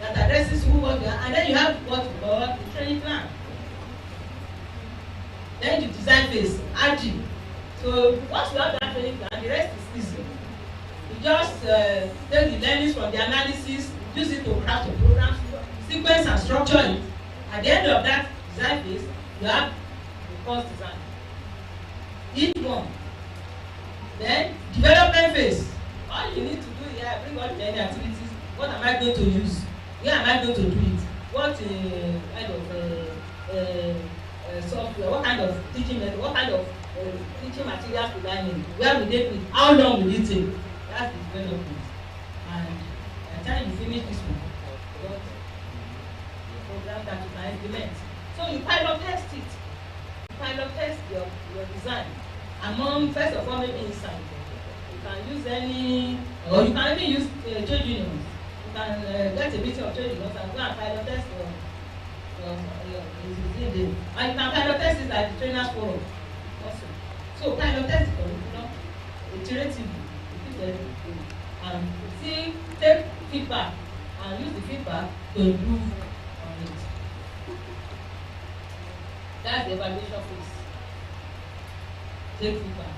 that addresses who, what you are, and then you have what you call the training plan. Then you design phase, RG. So once you have that training plan, the rest is easy. You just take the learnings from the analysis, use it to craft a program, sequence and structure it. At the end of that design phase, you have the course design. Each one. Then development phase. All you need to do here, bring all the activities. What am I going to use? Where am I going to do it? What kind of software? What kind of teaching method? What kind of teaching materials to learn in? Where will they be? How long will it take? That's the development. And by the time you finish this one, you got the program that you can implement. So you pilot test it. You pilot test your design. Among, first of all, maybe inside. You can use any, or you can even use trade unions. You can get a meeting of trade unions and go and pilot test your and you can pilot test it at the trainers forum also. So pilot test the curriculum iteratively, and see, take feedback and use the feedback to improve on it. That's the evaluation phase. Take feedback,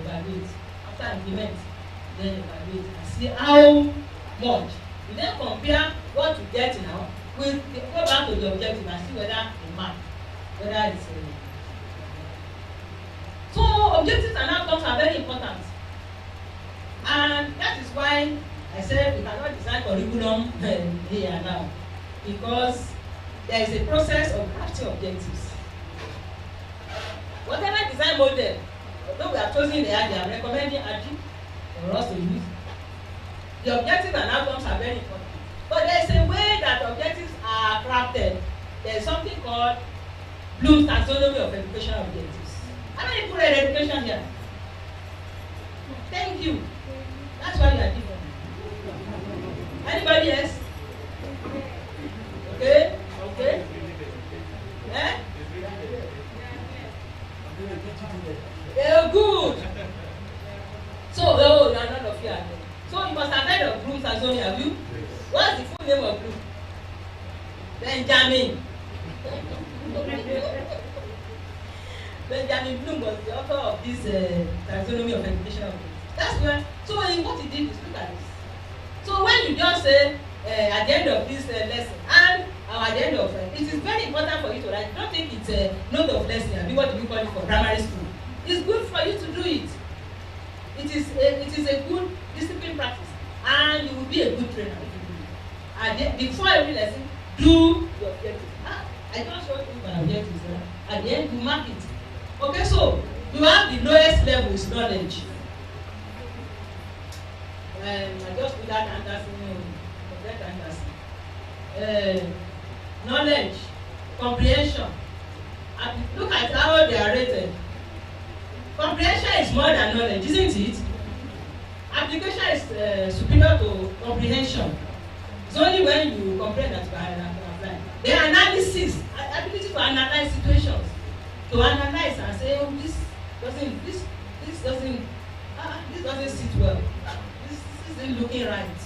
evaluate. After implement, then evaluate and see how much. You then compare what you get now with go back to the objective and see whether it match, whether it's so objectives and outcomes are very important. And that is why I said we cannot design curriculum here and now, because there is a process of crafting objectives. Whatever design model, although we are choosing the idea, I'm recommending AGI for us to use. The objectives and outcomes are very important. But there is a way that objectives are crafted. There is something called Bloom's taxonomy of educational objectives. How many people read education here? Thank you. That's why you are different. Anybody else? Okay? Okay? Eh? Yeah, good. So, oh, none of you are there. So you must have heard of Bloom's taxonomy, have you? What's the full name of Bloom? Benjamin. Benjamin Bloom was the author of this taxonomy of educational grades. That's where, so what he did is, look at this. So when you just say at the end of this lesson, and at the end of it is very important for you to write. Don't think it's a note of lesson. I mean, what do we call it for primary school? It's good for you to do it. It is a good discipline practice, and you will be a good trainer if you do it. And then, before every lesson, do your objectives. I don't show you my objectives. At the end, you mark it. Okay, so you have the lowest level is knowledge. I just put that Anderson, knowledge, comprehension. And look at how they are rated. Comprehension is more than knowledge, isn't it? Application is superior to comprehension. It's only when you comprehend that you can apply. The analysis, ability to analyze situations, to analyze and say, oh, this doesn't sit well. This isn't looking right.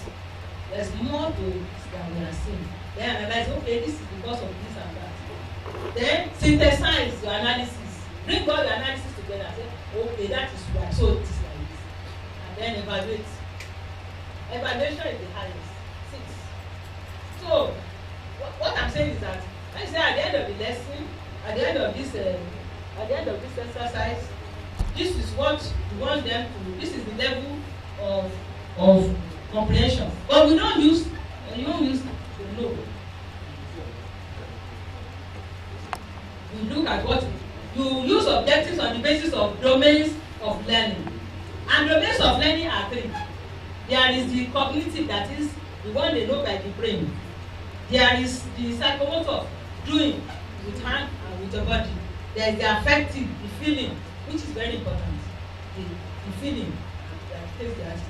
There's more to this than we are seeing. Then analyze, okay, this is because of this and that. Then synthesize your analysis. Bring all your analysis together and say, okay, that is why, so it is like this. And then evaluate. Evaluation is the highest. 6. So, what I'm saying is that, like I say, at the end of the lesson, at the end of this exercise, this is what we want them to. This is the level of comprehension. But we don't use. You don't use the know. We look at what you use objectives on the basis of domains of learning, and domains of learning are 3. There is the cognitive, that is the one they know by the brain. There is the psychomotor, doing with hand and with the body. There is the affective, the feeling, which is very important. The feeling that takes the attitude.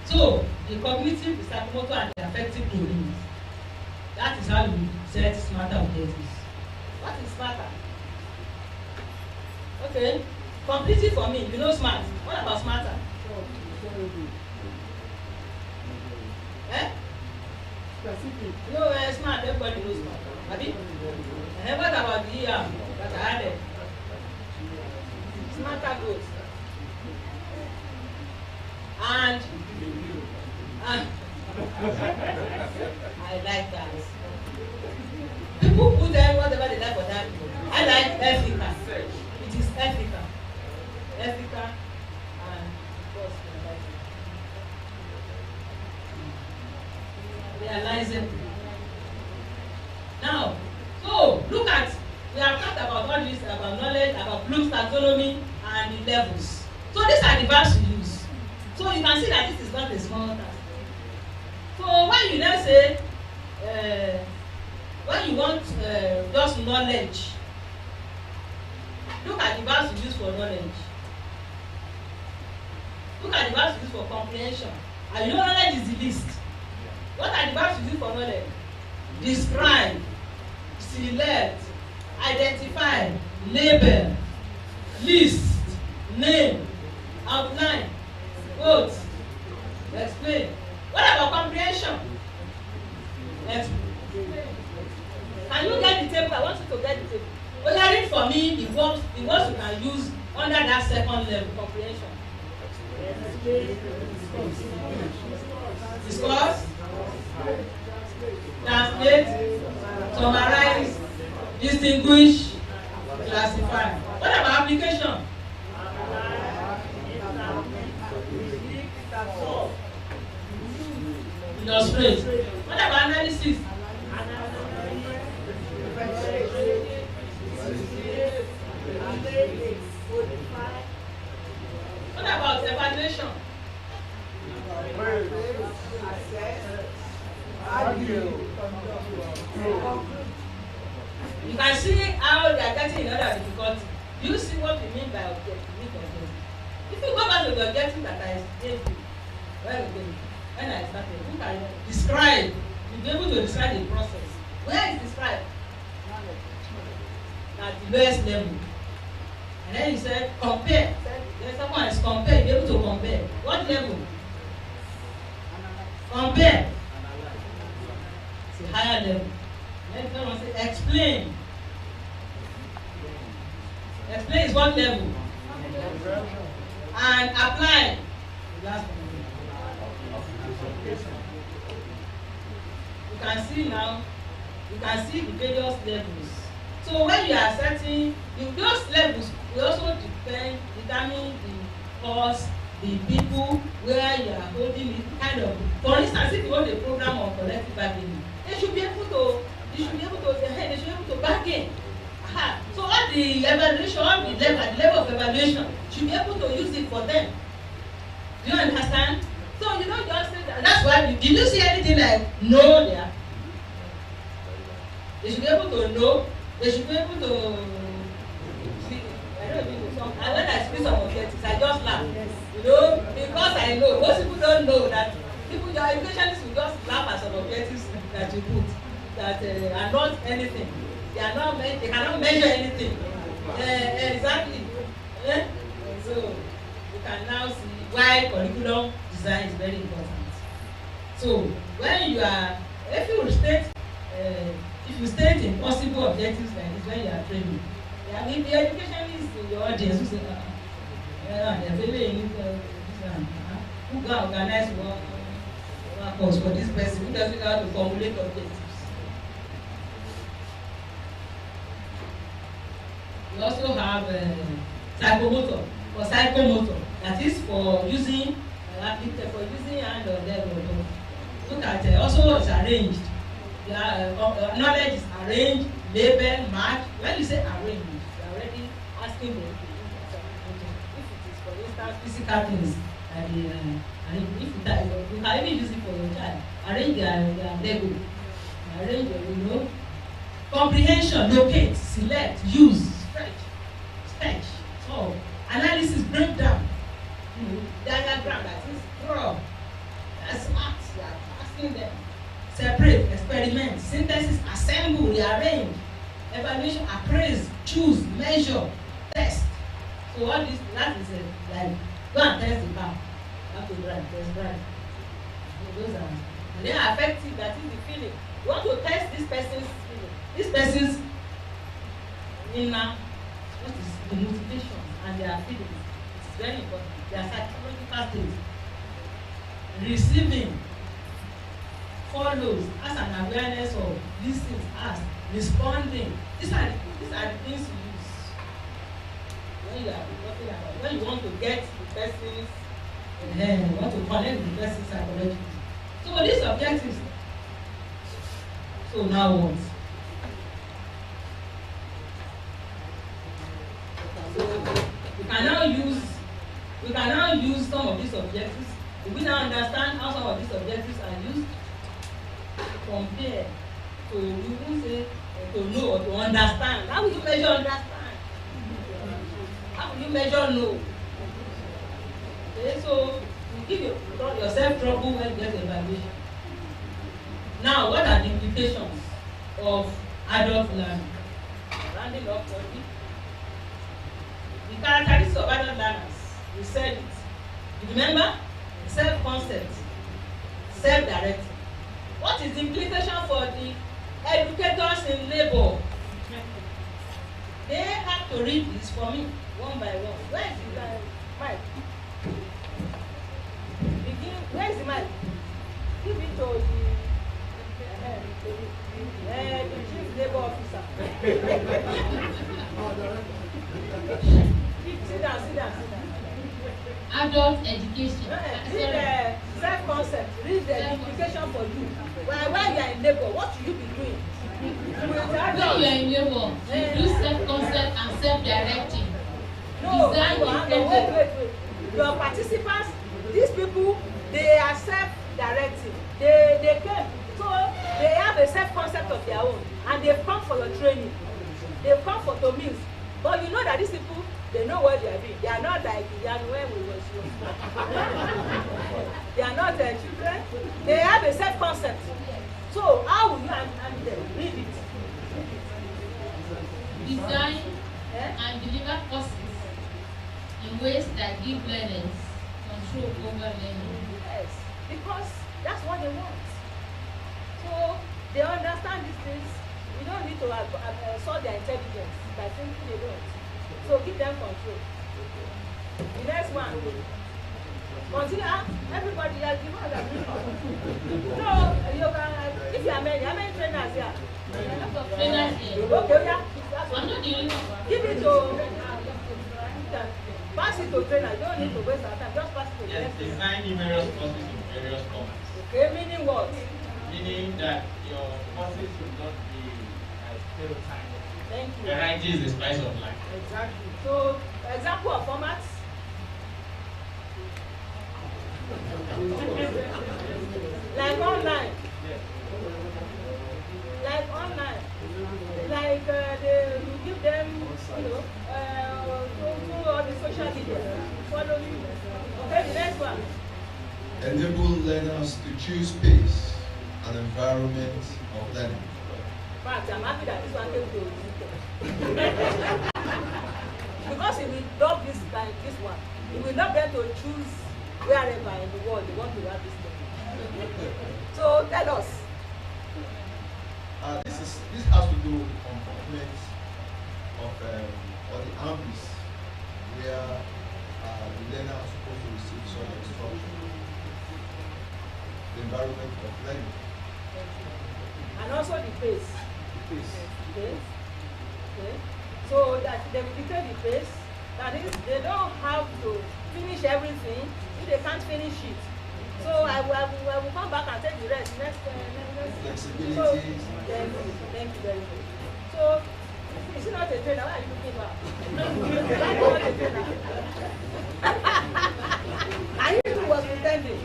So the cognitive, the psychomotor, and the affective domains. That is how you set smarter objectives. What is smarter? Okay, completely for me, you know smart. What about smarter? Eh? Specific. You know smart, everybody knows smart. Abi? And what about the that I added? Smarter goals. And I like that. People put there whatever they like for that. I like Africa. It is Africa. Africa and of course realizing. Now, so look at, we have talked about all this, about knowledge, about Bloom's taxonomy and the levels. So these are the verbs we use. So you can see that this is not a small task. So when you then say, when you want just knowledge, look at the verbs you use for knowledge. Look at the verbs you use for comprehension. And you know knowledge is the list. What are the verbs you use for knowledge? Describe, select, identify, label, list, name, outline, quote, explain. What about comprehension? Can you get the table? I want you to get the table. Well, read for me the words you can use under that second level, comprehension. Discuss, translate, summarize, distinguish, classify. What about application? Illustrate. What about analysis? What about evaluation? You can see how they are getting another difficulty. Do you see what we mean by objective? If you go back to the objective that I gave you, when I started, you can describe. You'll be able to describe the process. Where is described? At the lowest level. And then you said compare. Then someone is compare. You'll be able to compare. What level? Compare. It's a higher level. Then someone say explain. Explain is what level? And apply. The last one. You can see now, you can see the various levels. So when you are setting, those levels will also determine the course, the people, where you are holding it, kind of. For instance, if you want a program on collective bargaining, they should be able to bargain. So all the evaluation, all the level of evaluation, should be able to use it for them. Do you understand? So you don't just say that. That's why did you see anything like no there? They should be able to know. They should be able to see. I don't know. When I speak some objectives, I just laugh. You know, because I know most people don't know that people, your educationists will just laugh at some objectives that you put that are not anything. They cannot measure anything. Exactly. So you can now see why curriculum design is very important. So when you are, if you state impossible objectives like this when you are training, I mean the educationist in your audience will say, they're failing who can organize one course for this person who doesn't know how to formulate objectives. We also have psychomotor or psychomotor, that is for using hand or leg. Look at also it's arranged. Knowledge is arranged, label, marked. When you say arranged, you're already asking them if it is, for instance, physical things. You can even use it for your child. Arrange their Lego. Arrange your, comprehension, locate, select, use, stretch, solve, analysis, breakdown, diagram, that is draw. That's smart. You are asking them. Separate, experiment, synthesis, assemble, rearrange, evaluation, appraise, choose, measure, test. So all this, that is like go and test the car. You have to drive, test drive. Those are, and they are affective. That is the feeling. You want to test this person's feeling. This person's inner, what is the motivation and their feelings. It's very important. Their psychological state. Receiving, follows, has an awareness of, listens, asks, responding. These are the things you use when you are talking about, when you want to get the person's, you want to connect with the person's psychology. So these objectives. So now what? So we can now use some of these objectives. We now understand how some of these objectives are used. Compare to, you won't say to know or to understand. How will you measure understand? How will you measure know? Okay, so you give yourself trouble when you get evaluation. Now, what are the implications of adult learning? Rounding up for it. The characteristics of adult learners, we said it. You remember? Self-concept, self-directed. What is the implication for the educators in labor? They have to read this for me one by one. Where is the mic? Where is the mic? Give it to the chief labor officer. Sit down. Adult education. Read the self-concept. Read the implication for you. While you are in labor, what should you be doing? When you are in labor, you do self-concept and self-directing. No, wait. Your participants, these people, they are self-directing. They came, so they have a self-concept of their own, and they've come for your training. They've come for the meals. But you know that these people, they know what they are doing. They are not like the young when we were small. They are not children. They have a self-concept. So how will you handle them? Read it. Design and deliver courses in ways that give learners control over learning. Yes, because that's what they want. So they understand these things. You don't need to solve their intelligence by thinking they don't. So give them control. The next one. Consider everybody else, you know that. No, you can, if you are many, how many trainers here? Trainers here. Okay, yeah. I'm not the only one. Give it to, pass it to trainer. You don't need to waste our time. Just pass it to Yes, trainer. design numerous courses in various formats. Okay, meaning what? Meaning that your courses should not be stereotyped. Thank you. Variety is the spice of life. Exactly. So, example of formats. Like online. Yes. Like online. Like you give them, you know, through all the social media. Follow you. Okay, the next one. Enable learners to choose pace and environment of learning. In fact, I'm happy that this one came to because if we adopt this like this one, we will not get to choose wherever in the world they want to have this thing. So tell us. This has to do with the components of or the ambits where the learner is supposed to receive some instruction. The environment of learning. And also the pace. Okay. Okay. So that they will dictate the pace. That is, they don't have to finish everything if they can't finish it. So I will come back and take the rest. Next. Flexibility. So, thank you very much. So, is it not a trainer? Why are you looking back? Why not a trainer? I even was pretending.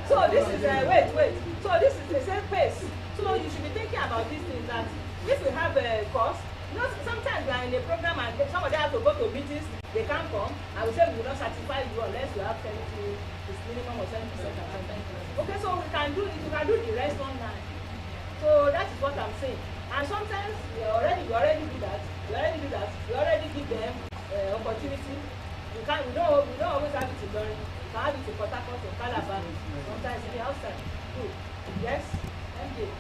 So this is wait. So this is the same pace. So you should be thinking about these things that if you have a course, you know, sometimes we are in a program and somebody has to go to meetings, they can't come. I will say we will not certify you unless you have 70, it's minimum of 70%. Okay, so we can do the rest online. So that is what I'm saying. And sometimes we already do that. We already give them opportunity. We don't always have it in learning. We can have it in Port Harcourt or Calabar. Sometimes in the outside. Good. Yes, MJ.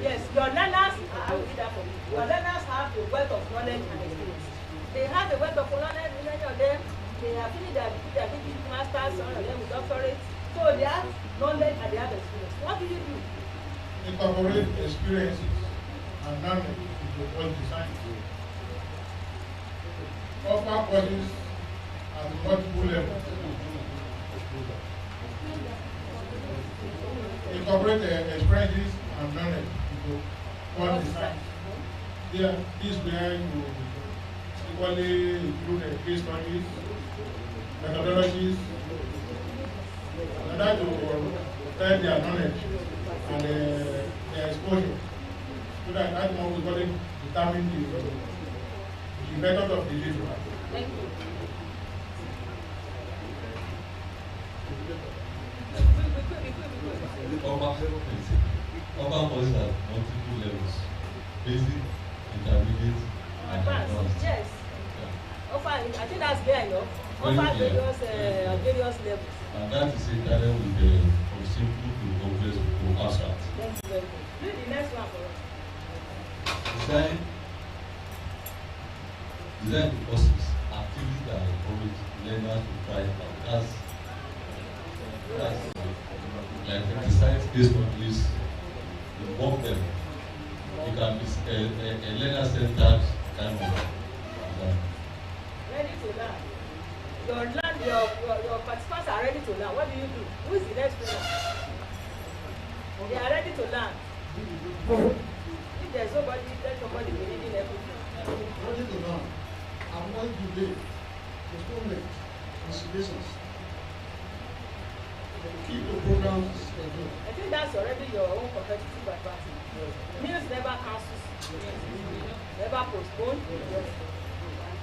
Yes, your learners, I will read that for you. Your learners have a wealth of knowledge and experience. They have a wealth of knowledge, many of them, they have finished their degree, they are taking masters, some of them with doctorates. So they have knowledge and they have experience. What do you do? Incorporate experiences and knowledge into all design. Offer courses at multiple levels. Incorporate experiences and knowledge into all design. Here, this where you equally include case studies, methodologies, in order to spread their knowledge and their exposure, so that that one will determine the method of delivery. Thank you. Urban courses have multiple levels: basic, intermediate, and advanced. Yes. I think that's clear enough. Offer various levels. And that is a career with from simple to complex to abstract. Thank you very much. Read the next one for us. Design courses, activities that encourage learners to try out. That's like exercise based on this, involve them. It can be a learner-centered kind of design. Ready to learn. Your participants are ready to learn. What do you do? Who is the next trainer? They are ready to learn. If there's nobody, let somebody be reading everything. Ready to learn. Avoid delay, postponement, considerations. Keep the programs scheduled. I think that's already your own competitive advantage. Meals never cancels, never postpone,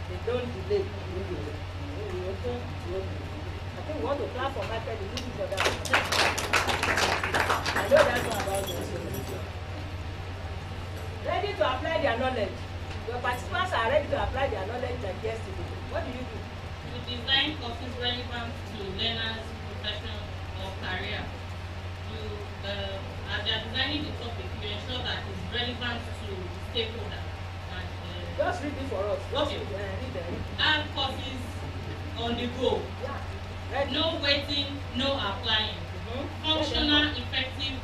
they don't delay. Okay. I think we want to clap for Michael, you need for that. I know that's not about this. Ready to apply their knowledge. Your participants are ready to apply their knowledge like yesterday. What do you do? You design courses relevant to learners' profession or career. As they are designing the topic, you ensure that it's relevant to stakeholders. Just read it for us. Just Okay. read it. Add courses on the go. Yeah. Ready. No waiting, no applying. Functional, effective,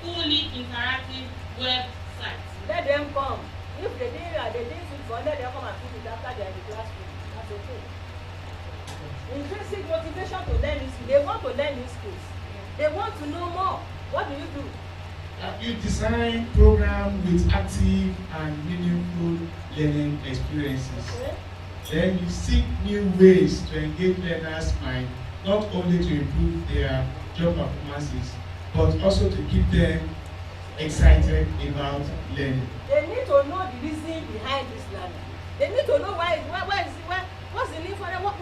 fully interactive website. Let them come. If they didn't fit for, let them come and fit it after they are in the classroom. That's okay. Intrinsic motivation to learn this skill. They want to learn these skills. They want to know more. What do you do? You design program with active and meaningful learning experiences. Okay. Then you seek new ways to engage learners' mind, not only to improve their job performances, but also to keep them excited about learning. They need to know the reason behind this learning. They need to know what's the need for them, why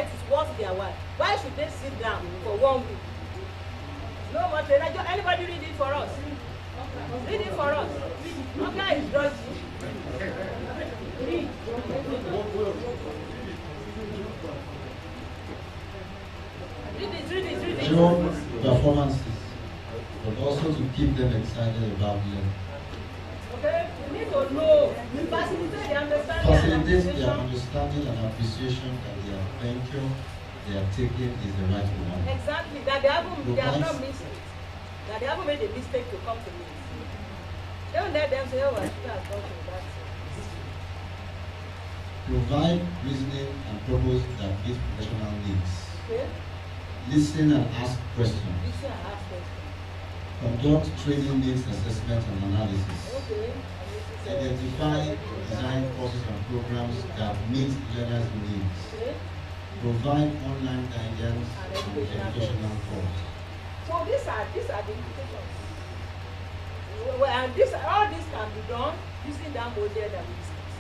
it is worth their while. Why should they sit down for 1 week? No more training. Anybody read it for us? Read it for us. Okay, it's dodgy. Read. Read it. Job performances, but also to keep them excited about learning. Okay, you need to know. Facilitate the understanding and Facilitate their appreciation. understanding and appreciation that their venture they are taking is the right one. Exactly. That they have not missed it. That they haven't made a mistake to come to me. Don't let them say, oh, I should have gone to that. Provide reasoning and purpose that meet professional needs. Okay? Listen and ask questions. Listen and ask questions. Conduct training needs assessment and analysis. Okay. Identify design courses and programs that meet learners' needs. Okay. Provide online guidance and educational courses. So these are the implications. Well, and all this can be done using that model that we discussed.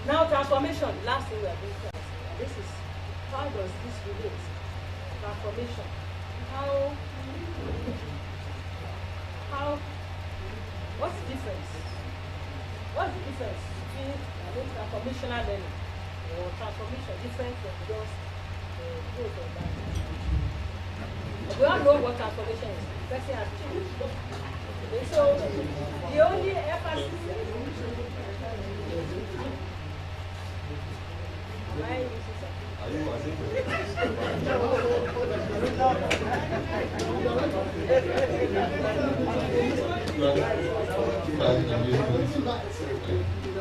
Now transformation, the last thing we are going to ask. This is how does this relate? Transformation. What's the difference? What's the difference between transformational learning or transformation different from just growth or that? We all know what transformation is. The person has changed. Okay, so the only emphasis am I using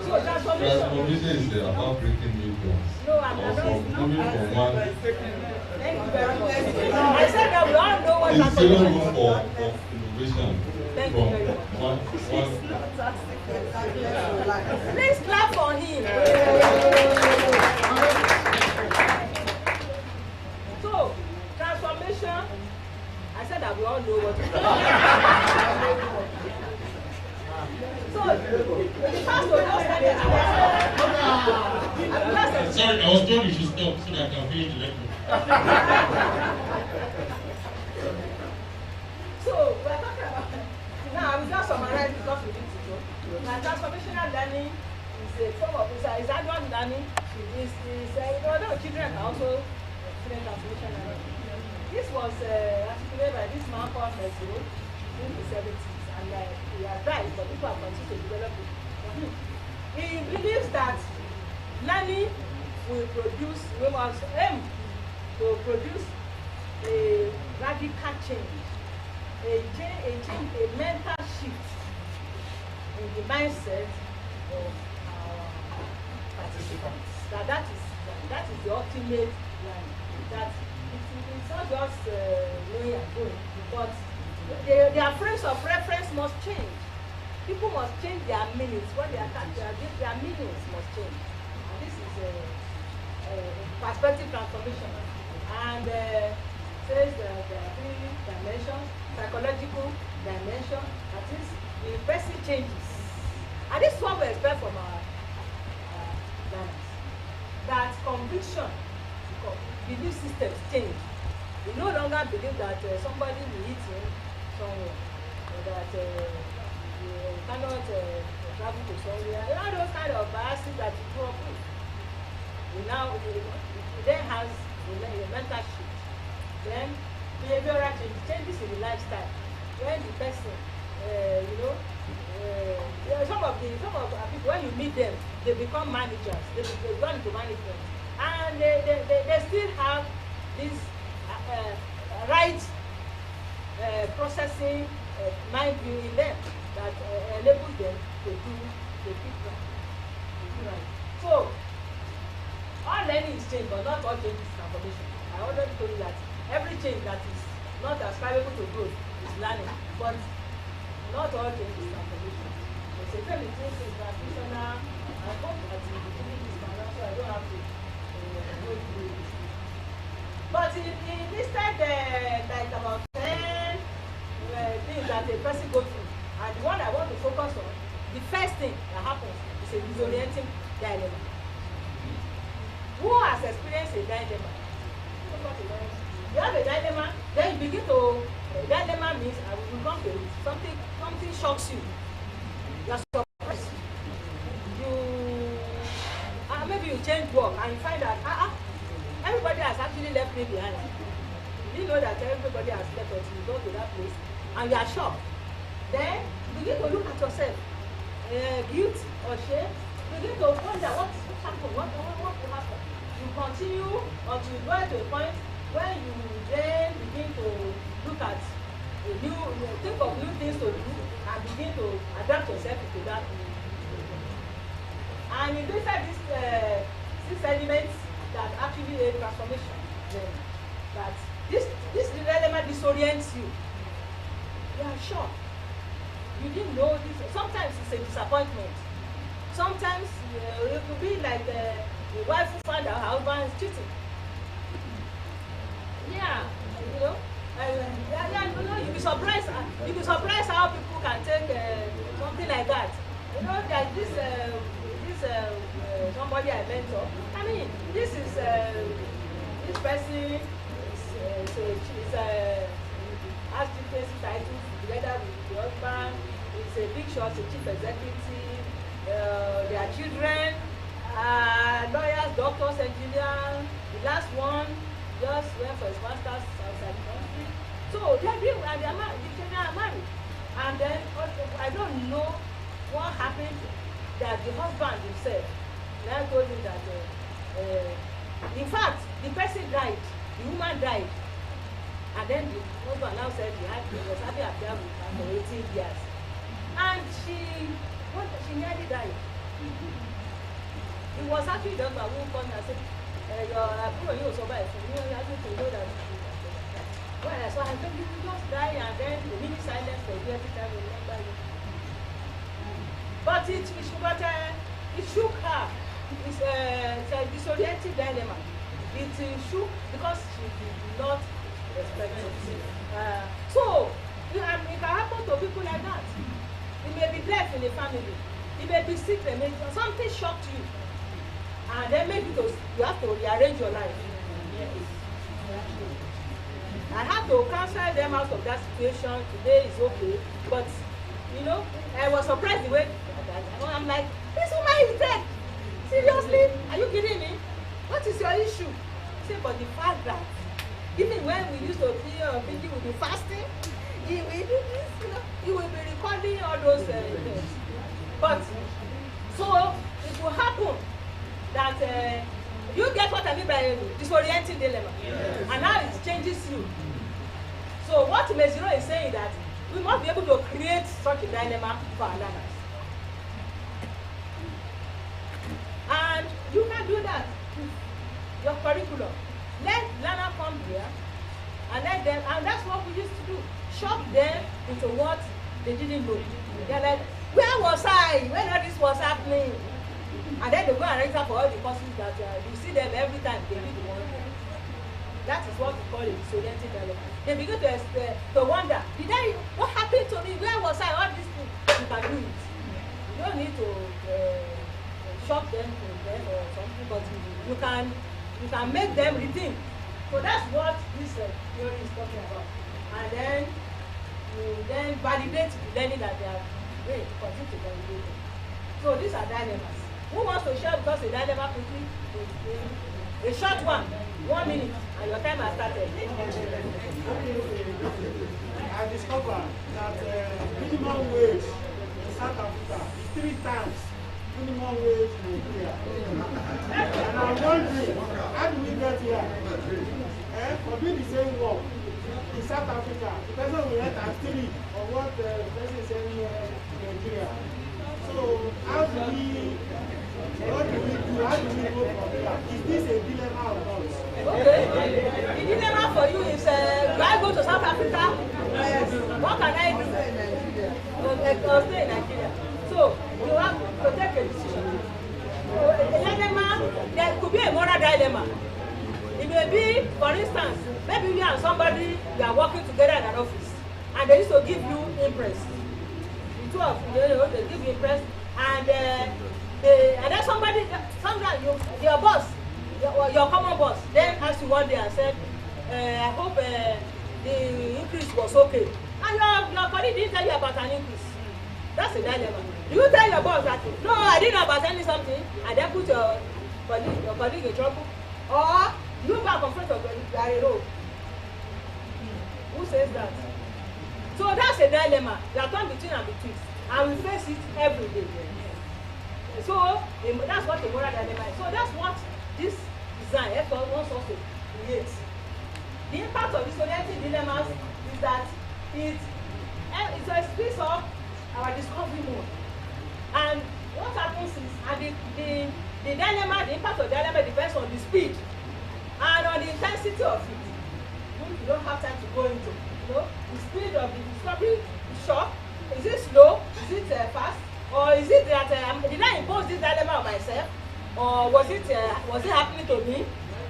So transformation is about breaking new grounds. No, I'm Also, not. moving from one. Thank you very much. I said that we all know what It's still transformation room is. for innovation. Thank you From very much. one. Please clap for him. So, transformation, I said that we all know what it is. So, the first one just said it. Sorry, I was told you should stop so that I can finish the lecture. So, we're talking about, now I will just summarize because we need to go. And transformational learning is a form of, is adult learning. Children can also experience transformational learning. This was articulated by this man called Messi in the 70s. And he has died, but people have continued to develop it. He believes that learning will produce, we must aim to produce a radical change, a mental shift in the mindset of our participants. That is the ultimate learning. That it's not just knowing and doing, but their frames of reference must change. People must change their meanings. When they attach their meanings must change. And this is a perspective transformation. And says there are 3 dimensions: psychological dimension, that is, the person changes. And this is what we expect from our learners. That conviction, belief systems change. We no longer believe that somebody will hit you somewhere, or that you cannot travel to somewhere. All those kind of biases that you grew up with. It then has a mental shift. Then behavioral changes in the lifestyle. When the person some of our people, when you meet them, they become managers. They go into management, and they still have this right processing mind view in them that enables them to do the right. So all learning is change, but not all change is transformation. I already told you that every change that is not ascribable to growth is learning, but not all change is transformation. It's a very change is transitional. I hope that you will do this now, so I don't have to go through this. But in this time, like about 10 things that a person goes through, and the one I want to focus on, the first thing that happens is a disorienting dilemma. Who has experienced a dilemma? You have a dilemma, then you begin to, dilemma means, I will come to it, something shocks you. You are surprised. Maybe you change work and you find that, everybody has actually left me behind. You know that everybody has left until you go to that place and you are shocked. Then you begin to look at yourself, guilt or shame. You begin to wonder what happened, what will happen. You continue until you go to a point where you then begin to look at think of new things to do and begin to adapt yourself to that. And in these elements that actually a transformation, that this dilemma disorients you. You are shocked. You didn't know this. Sometimes it's a disappointment. Sometimes it could be like the wife who found out her husband is cheating. Yeah, you know. You'll be surprised. You'll be surprised how people can take something like that. You know, like this somebody I mentor. I mean, this is this person has different titles together with the husband. It's a big shot, a chief executive. Their children, lawyers, doctors, engineers. The last one just went for his master's outside the country. So they agree and the children are married. And then I don't know what happened that the husband himself now told me that in fact the person died, the woman died, and then the husband now said he was having an affair with her for 18 years, and she nearly died. It was actually the husband who called me and said, your brother you survived, so you have to know that. Well, so I told you just die, and then the minute silence for you every time we remember you. But it shook her. It's a disorienting dilemma. It shook because she did not expect it. So it can happen to people like that. It may be death in the family. It may be sickness. Something shocked you, and then maybe you have to rearrange your life. I have to counsel them out of that situation. Today is okay, but you know, I was surprised the way I'm like, this woman is dead. Seriously? Are you kidding me? What is your issue? Say, for the fact that even when we used to be busy with the fasting, he will do this, you know, he will be recording all those things. But so it will happen that you get what I mean by disorienting dilemma. Yes. And now it changes you. So what Meziro is saying that we must be able to create such a dilemma for our learners. And you can do that with your curriculum. Let learners come here and let them, and that's what we used to do. Shock them into what they didn't know. They're like, where was I when all this was happening? And then they go and register for all the courses that you see them every time they read the one thing. That is what we call a disorienting dilemma. They begin to wonder, what happened to me? Where was I? All these things. You can do it. You don't need to shock them to death or something, but you can make them rethink. So that's what this theory is talking about. And then you then validate the learning that they have made, continue to validate it. So these are dilemmas. Who wants to share because a dilemma quickly? A short one, 1 minute, and your time has started. At the discovered that minimum wage in South Africa is 3 times minimum wage in Nigeria. And I'm wondering, how do we get here? For doing the same work in South Africa, the person will get as 3 of what the person is saying here in Nigeria. So how do we go from here? Is this a dilemma or not? Okay. The dilemma for you is, do I go to South Africa? What can I do? Or stay in Nigeria. So you have to take a decision. So, a dilemma, there could be a moral dilemma. It may be, for instance, maybe you and somebody, you are working together in an office, and they used to give you impress. The two of you, they give you impress, and then somebody, your boss, your common boss, then asked you one day and said, I hope the increase was okay. And your colleague didn't tell you about an increase. That's a dilemma. Do you tell your boss that, no, I didn't know about any something, and then put your colleague in trouble? Or you go and confront your colleague, you are a rogue. Who says that? So that's a dilemma. You are torn between and between. And we face it every day. So that's what the moral dilemma is. So that's what this design wants us to create. The impact of disorienting dilemmas is that it speeds up our discovery mode. And what happens is, and the dilemma, the impact of the dilemma depends on the speed and on the intensity of it. You don't have time to go into. The speed of the discovery is short. Is it slow? Is it fast? Or is it that did I impose this dilemma on myself? Or was it happening to me?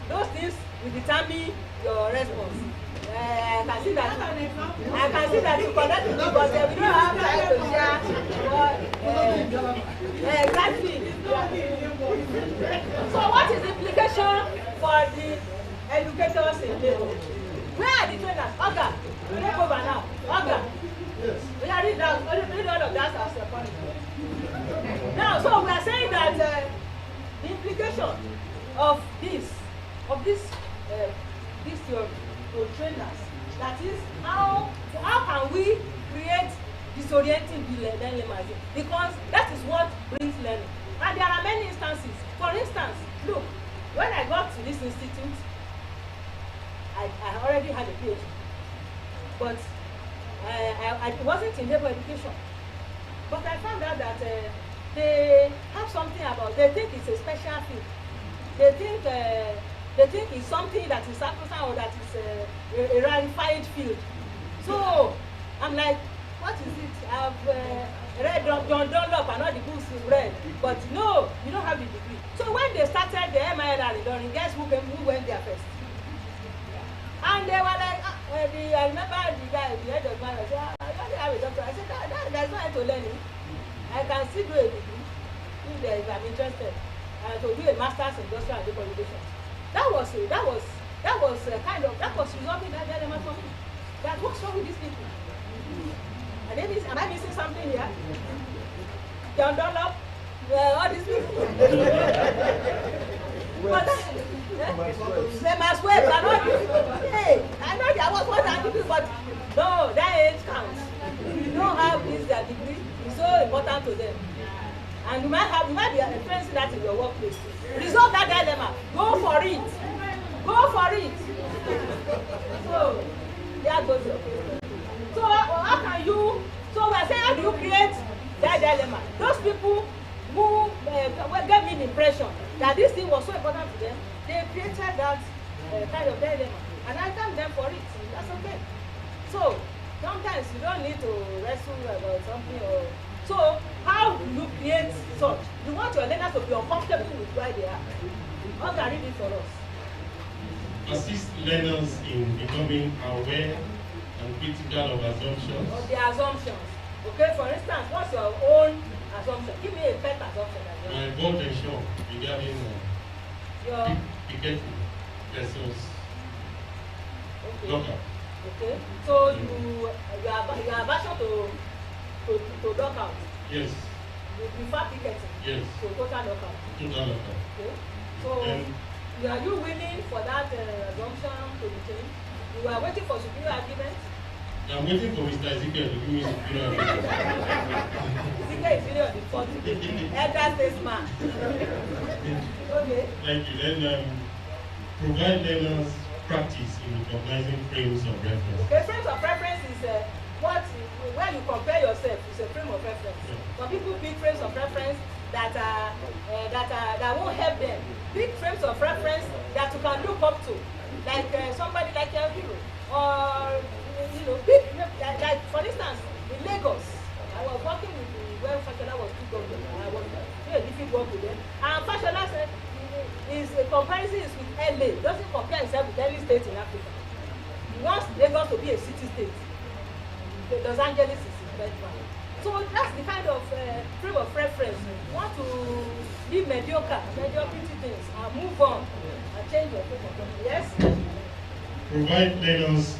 Those things will determine your response. I can see that you connect with me, but we don't have time to share. Exactly. So what is the implication for the educators in labor? Where are the trainers? Oga, take over now. Oga. We are reading all of that as a punishment. Now, so we are saying that the implication of this theory to trainers, that is, how can we create disorienting dilemmas? Because that is what brings learning. And there are many instances. For instance, look, when I got to this institute, I already had a PhD, but I wasn't in labor education. But I found out that they have something about, they think it's a special field. They think it's something that is sacrosanct or that is a rarefied field. So I'm like, what is it? I've read John Dunlop and all the books you've read, but no, you don't have the degree. So when they started the MILR in London, guess who went there first? And they were like, I remember the guy, the head of mine, I said, I don't have a doctor. I said, there's no end to learning. I can still do a degree if I'm interested, to do a master's in industrial and labor relations. That was resolving that dilemma for me. That what's wrong with these people? And then am I missing something here? John Dunlop, all these people. They must wait. Hey, I know there was one degree, but no, that age counts. You don't have this degree, it's so important to them. And you might be experiencing that in your workplace. Resolve that dilemma. Go for it. Go for it. So, there goes it. So, how can you? So, we're saying, how do you create that dilemma? Those people who gave me the impression that this thing was so important to them, they created that kind of dilemma. And I thank them for it. That's okay. So, sometimes you don't need to wrestle about something. So, how do you create such? You want your learners to be uncomfortable with where they are. How can you read it for us? Assist learners in becoming aware and critical of assumptions. Of the assumptions. Okay, for instance, what's your own assumption? Give me a pet assumption. My board ensure regarding picketing versus lockout. Okay, so you are aversion to lockout. Yes. You prefer picketing. Yes. So total lockout. Total lockout. Okay. So are you willing for that assumption to be changed? You are waiting for superior argument? I'm waiting for Mr. Ezekiel to give me superior advice. Ezekiel is really on the 40. Elder statesman. Okay. Thank you. Then provide learners practice in recognizing frames of reference. Okay, frames of reference is when you compare yourself, it's a frame of reference. Yeah. Some people pick frames of reference that won't help them. Big frames of reference that you can look up to, like somebody like your hero, or big like for instance in Lagos, I was working with when Fashola was too government. I was doing a different work with them, and Fashola said his comparison is with LA. Doesn't compare himself with any state in Africa. He wants Lagos to be a city state. Los Angeles is his benchmark. So that's the kind of frame of reference. You want to leave mediocrity things and move on and change your frame of reference. Yes? Provide learners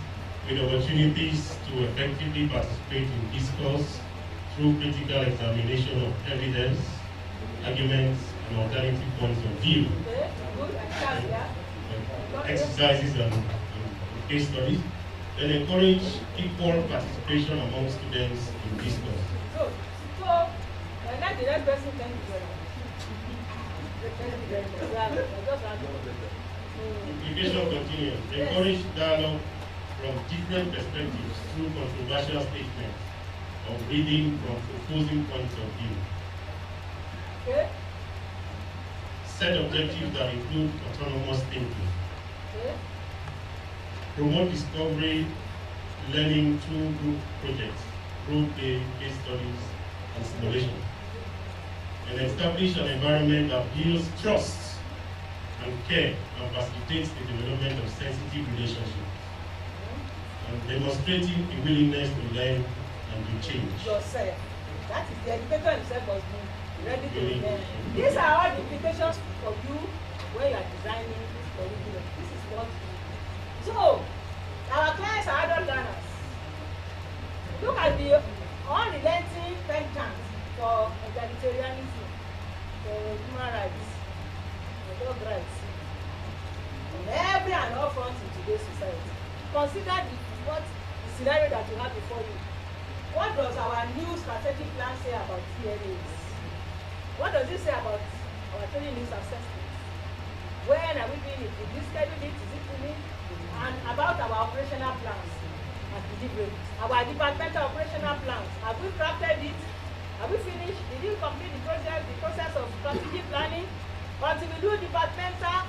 with opportunities to effectively participate in discourse through critical examination of evidence, arguments, and alternative points of view. Okay, good. Exercises and case studies. Then encourage equal participation among students in discourse. So let the next person thank you very much. Implication continues. Encourage dialogue from different perspectives through controversial statements of reading from opposing points of view. Okay. Set objectives that include autonomous thinking. Okay. Promote discovery, learning through group projects, role-play, case studies, and simulation. And establish an environment that builds trust and care and facilitates the development of sensitive relationships. And demonstrating a willingness to learn and to change. Yourself. That is the educator himself must be ready to learn. These are all the implications for you when you are designing this curriculum. This is what. So, our clients are adult learners. Look at the unrelenting penchant for egalitarianism, for human rights, for dog rights, on every and all fronts in today's society. Consider what the scenario that you have before you. What does our new strategic plan say about TNAs? What does it say about our training needs assessments? When are we doing it? Did we schedule it? Is it doing? And about our operational plans and delivery. Our departmental operational plans. Have we crafted it? Have we finished? Did you complete the process of strategic planning? Until we do departmental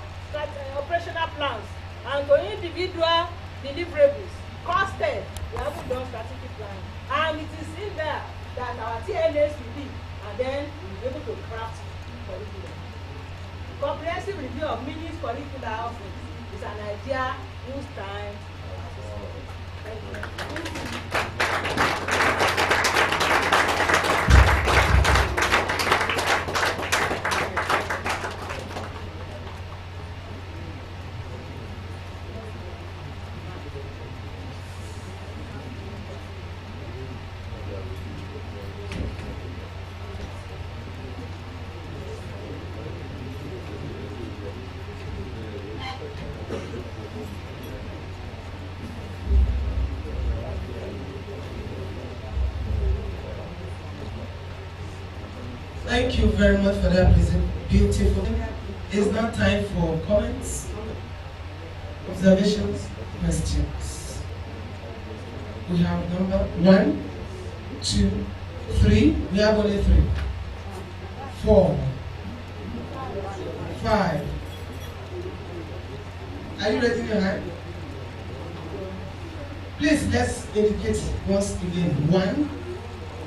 operational plans and to individual deliverables, costed, we haven't done strategic planning. And it is in there that our TNAs will be, and then we'll be able to craft curriculum. Comprehensive review of Minils curricular offerings is an idea whose time. Thank you. Thank you very much for that beautiful. It's now time for comments, observations, questions. We have number 1, 2, 3. We have only 3. 4, 5. Are you raising your hand? Please let's indicate once again. 1,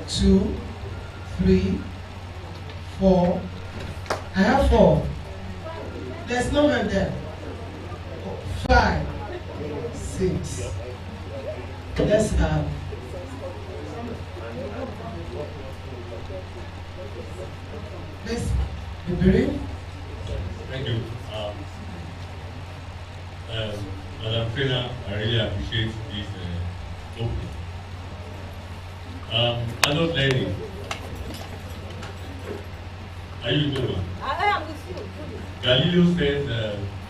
2, 3, 4. I have 4. There's no hand there. 5, 6. Let's have. Let's be brief. Thank you. Madam Trainer, I really appreciate this opening. Adult learning. Are you good one? I am with you. Galileo says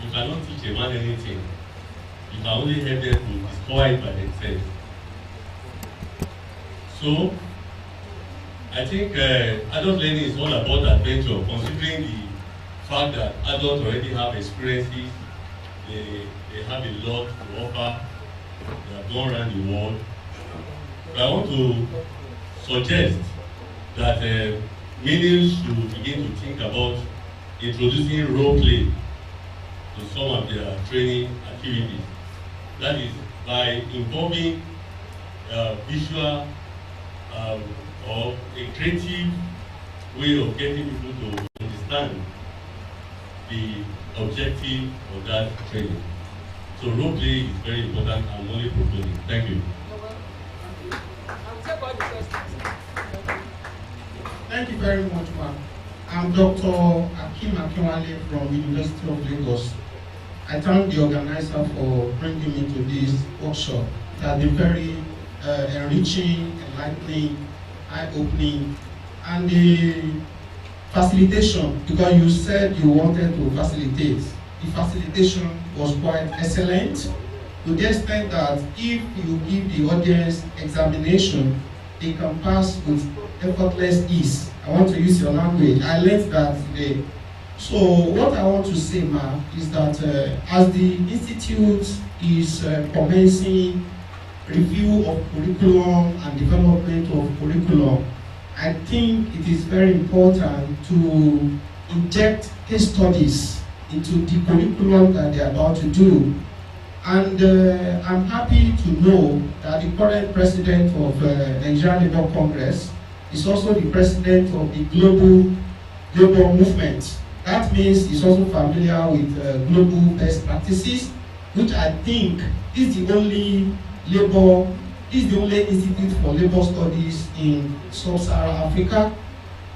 you cannot teach a man anything. You can only help them to discover it by themselves. So I think adult learning is all about adventure, considering the fact that adults already have experiences, they have a lot to offer, they have gone around the world. But I want to suggest that Minils should begin to think about introducing role play to some of their training activities. That is by involving visual or a creative way of getting people to understand the objective of that training. So role play is very important. I'm only proposing. Thank you. Thank you very much, ma'am. I'm Dr. Akim Akinwale from University of Lagos. I thank the organizer for bringing me to this workshop. It has been very enriching, enlightening, eye-opening, and the facilitation, because you said you wanted to facilitate. The facilitation was quite excellent, to the extent that if you give the audience examination, they can pass with effortless ease. I want to use your language. I learned that today. So what I want to say, ma'am, is that as the institute is commencing review of curriculum and development of curriculum, I think it is very important to inject case studies into the curriculum that they are about to do. And I'm happy to know that the current president of Nigerian Labour Congress is also the president of the global movement. That means he's also familiar with global best practices, which I think is the only institute for labor studies in sub-Saharan Africa.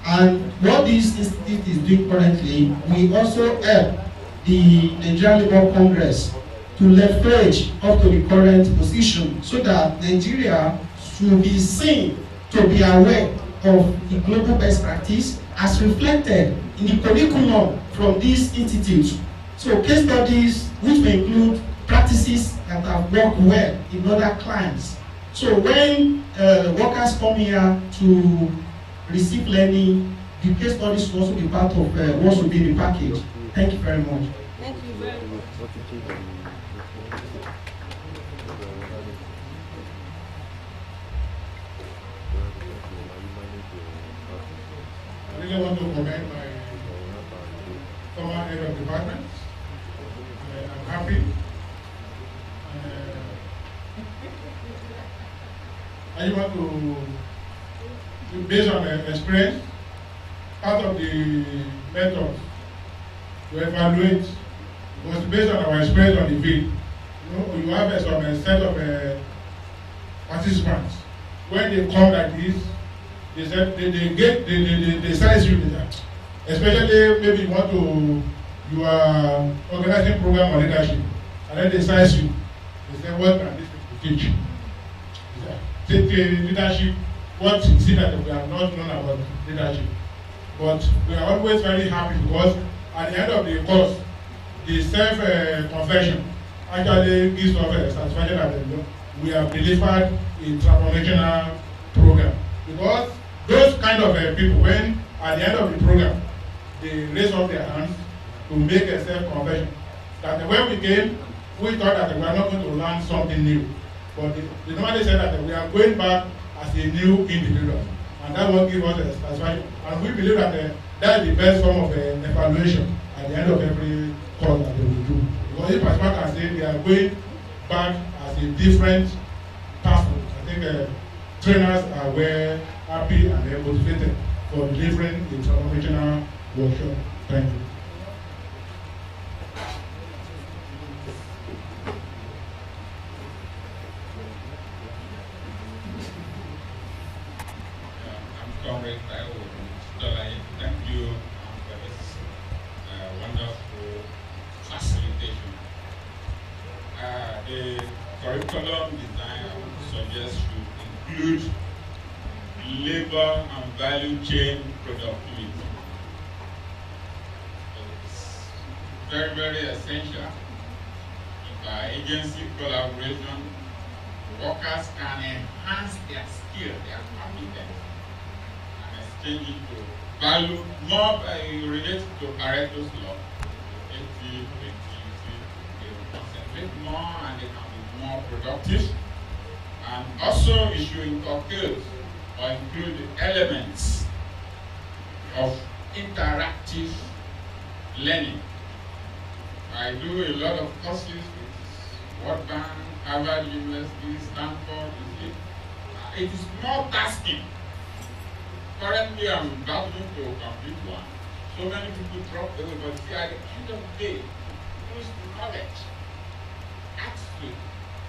And what this institute is doing currently, we also help the Nigerian Labour Congress to leverage up to the current position, so that Nigeria should be seen to be aware of the global best practice as reflected in the curriculum from this institute. So case studies which may include practices that have worked well in other clients. So when workers come here to receive learning, the case studies should also be part of what should be the package. Thank you very much. Thank you very much. I really want to commend my former head of department. I'm happy. I want to, based on experience, part of the method to evaluate was based on our experience on the field. You know, you have some set of participants. When they come like this, they said they size you, especially maybe you are organizing program on leadership, and then they size you. They say, what can this people teach? Take leadership, what is it that we have not known about leadership? But we are always very happy because at the end of the course, the self-confession actually gives us satisfaction that we have delivered a transformational program. Because those kind of people, when at the end of the program, they raise up their hands to make a self-confession. That when we came, we thought that we were not going to learn something new. But they normally said that we are going back as a new individual. And that will give us a satisfaction. And we believe that that is the best form of evaluation at the end of every course that they will do. Because if participants can say they are going back as a different person, I think trainers are well happy and they're motivated for delivering the transformational workshop. Thank you. Comrade, thank you for this wonderful facilitation. The curriculum design, I would suggest, should include labor and value chain productivity. It's very, very essential. By agency collaboration, workers can enhance their skill, their competence, and exchange it to value more related to Pareto's law. 80, 20, they will concentrate more and they can be more productive. And also it should inculcate or include the elements of interactive learning. I do a lot of courses with World Bank, Harvard University, Stanford. It is more tasking. Currently, I'm battling to complete one. So many people drop away, but see, at the end of the day, use knowledge, attitude,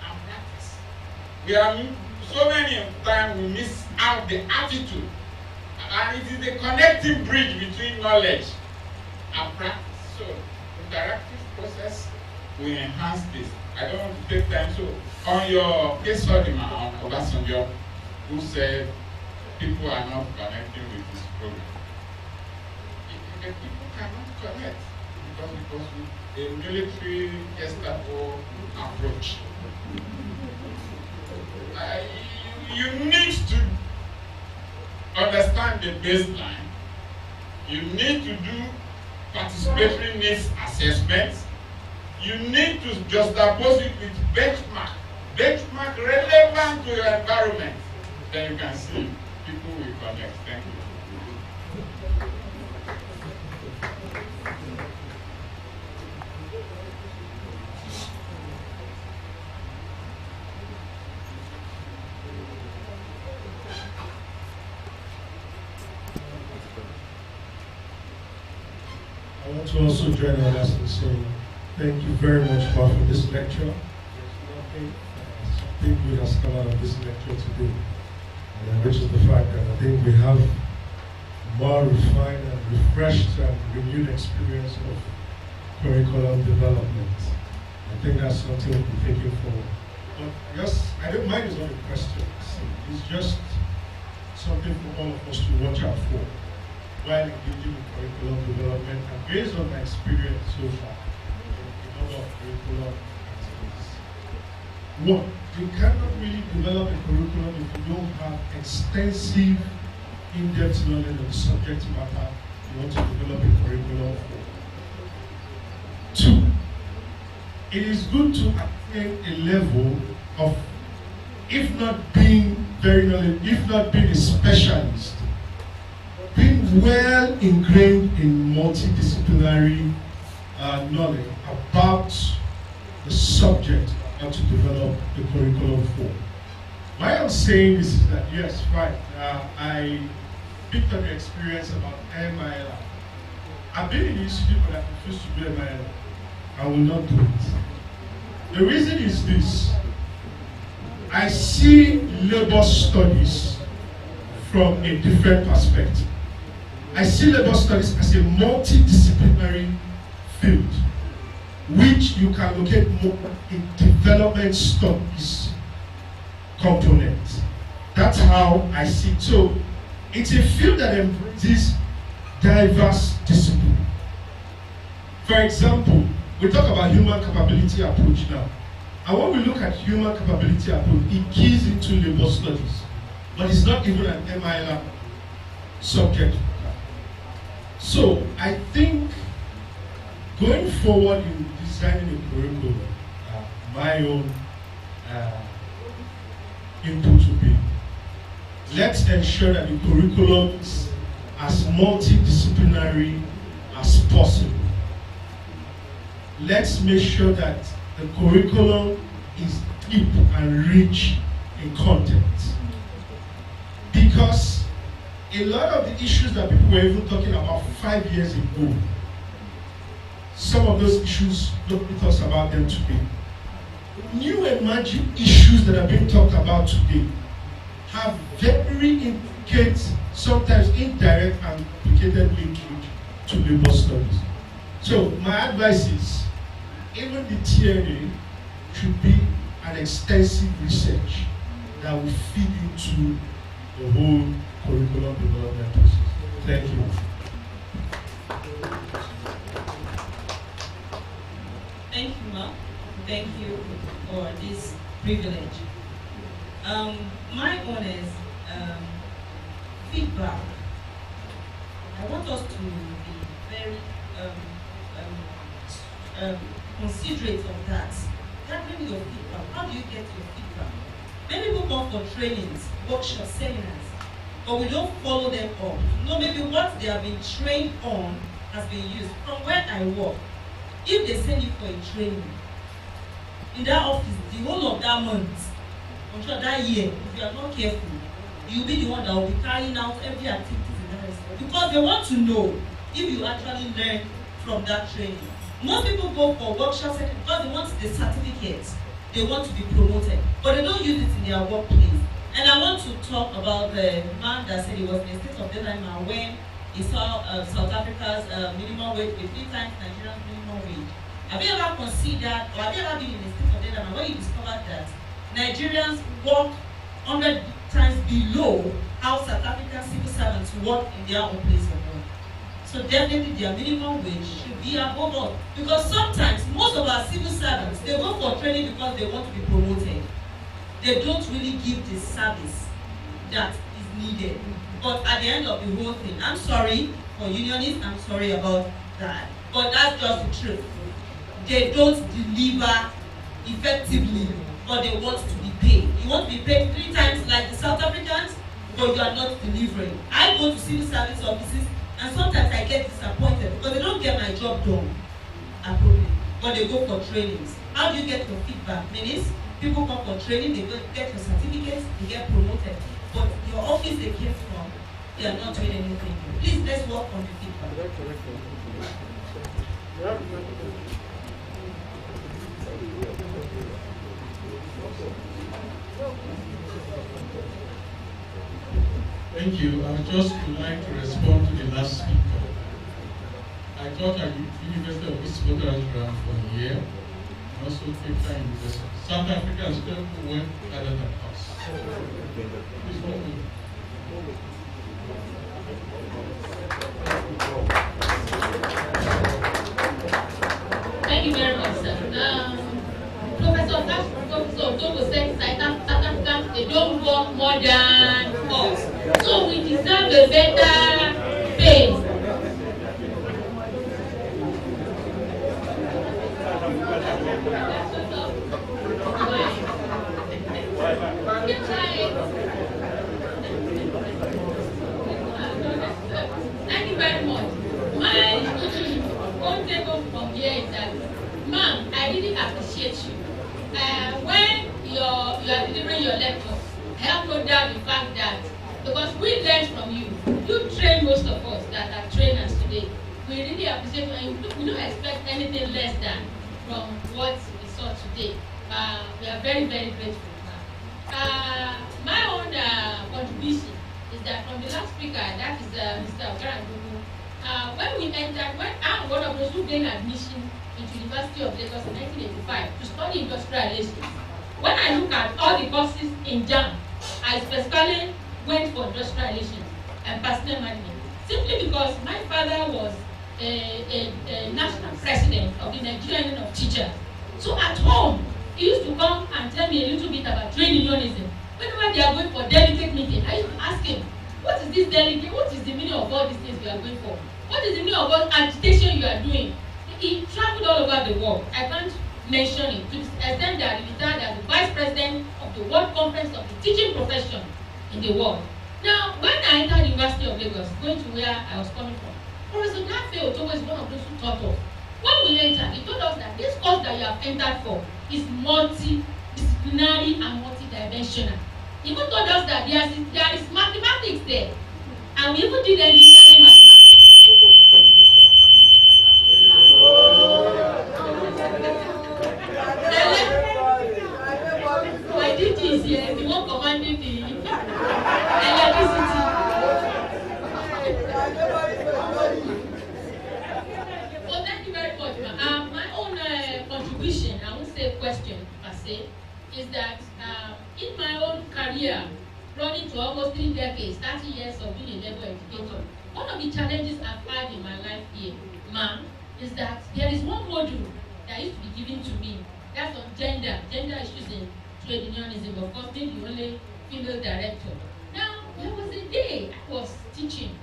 and practice. We are so many times we miss out the attitude, and it is the connecting bridge between knowledge and practice. So, interactive process will enhance this. I don't want to take time. So, on your case study, on Obasanjo, who said people are not connecting with this program. The people cannot connect because it was a military Gestapo approach. You need to understand the baseline. You need to do participatory needs assessments. You need to juxtapose it with benchmark relevant to your environment. Then you can see people will connect. Thank you. I want to also join others in saying thank you very much for this lecture. There's nothing good has come out of this lecture today, which is the fact that I think we have more refined and refreshed and renewed experience of curriculum development. I think that's something we'll be taking forward. But I don't mind, it's not a question. It's just something for all of us to watch out for while engaging in curriculum development, and based on my experience so far in a number of curriculum activities. One, you cannot really develop a curriculum if you don't have extensive, in-depth knowledge of the subject matter you want to develop a curriculum for. Two, it is good to attain a level of, if not being very knowledgeable, if not being a specialist, being well ingrained in multidisciplinary knowledge about the subject and to develop the curriculum for. Why I'm saying this is that, yes, right, I picked up the experience about MILR. I've been in the institute, but I refuse to do MILR. I will not do it. The reason is this. I see labor studies from a different perspective. I see labor studies as a multidisciplinary field, which you can locate more in development studies component. That's how I see it. So it's a field that embraces diverse discipline. For example, we talk about human capability approach now. And when we look at human capability approach, it keys into labor studies. But it's not even an MILR subject. So I think going forward in designing a curriculum, my own input would be, let's ensure that the curriculum is as multidisciplinary as possible. Let's make sure that the curriculum is deep and rich in content. Because a lot of the issues that people were even talking about 5 years ago, some of those issues, nobody talks about them today. New emerging issues that are being talked about today have very intricate, sometimes indirect and complicated linkage to labor studies. So my advice is, even the TNA should be an extensive research that will feed into the whole curriculum development process. Thank you. Thank you, Ma. Thank you for this privilege. My honest feedback. I want us to be very considerate of that. Gathering your feedback. How do you get your feedback? Many people come for trainings, workshops, seminars, but we don't follow them up. No, maybe what they have been trained on has been used. From where I work, if they send you for a training, in that office, the whole of that month, I'm sure that year, if you are not careful, you'll be the one that will be carrying out every activity in that restaurant. Because they want to know if you actually learn from that training. Most people go for workshops because they want the certificate. They want to be promoted, but they don't use it in their workplace. And I want to talk about the man that said he was in a state of dilemma when he saw South Africa's minimum wage with 3 times Nigeria's minimum wage. Have you ever considered, or have you ever been in a state of dilemma when you discovered that Nigerians work 100 times below how South African civil servants work in their own place of work? So definitely their minimum wage should be above all. Because sometimes most of our civil servants, they go for training because they want to be promoted. They don't really give the service that is needed. But at the end of the whole thing, I'm sorry for unionists, I'm sorry about that. But that's just the truth. They don't deliver effectively, but they want to be paid. You want to be paid 3 times like the South Africans, but you are not delivering. I go to civil service offices, and sometimes I get disappointed because they don't get my job done appropriately, but they go for trainings. How do you get your feedback? Minils, people come for training, they get your certificates, they get promoted. But your office they came from, they are not doing anything. Please, let's work on the feedback. Thank you. I just would like to respond to the last speaker. I taught at the University of Witwatersrand for a year, and also Cape Town University. South Africans still went further than us. Please don't move. Thank you very much, sir. Professor Otobo said South Africans, they don't work more than us. So we deserve a better pay. Thank you very much. My own take home from here is that, ma'am, I really appreciate you. When you are delivering your lecture, I have no doubt the fact that because we learned from you, you train most of us that are trainers today. We really appreciate you, and we don't expect anything less than from what we saw today. We are very, very grateful. My own contribution is that from the last speaker, that is Mr. Okarangugu, when I'm one of those who gained admission into University of Lagos in 1985 to study industrial relations. When I look at all the courses in JAM, I specifically went for industrial relations and personnel management, simply because my father was a national president of the Nigerian Union of Teachers. So at home, he used to come and tell me a little bit about trade unionism. Whenever they are going for delegate meeting, I used to ask him, what is this delegate? What is the meaning of all these things we are going for? What is the meaning of all agitation you are doing? He traveled all over the world. I can't mention it to the extent that he retired as the vice president of the World Conference of the teaching profession in the world. Now, when I entered the University of Lagos, going to where I was coming from, Professor Otobo is one of those who taught us. When we entered, he told us that this course that you have entered for is multidisciplinary and multidimensional. He even told us that there is mathematics there, and we even did engineering mathematics. My DT is here, the one commanding the electricity. So thank you very much. My own contribution, I won't say question per se, is that in my own career, running to almost 3 decades, 30 years of being a labor educator, one of the challenges I've had in my life here, ma'am, is that there is one module that used to be given to me. That's on gender issues in trade unionism, of course, being the only female director. Now, there was a day I was teaching,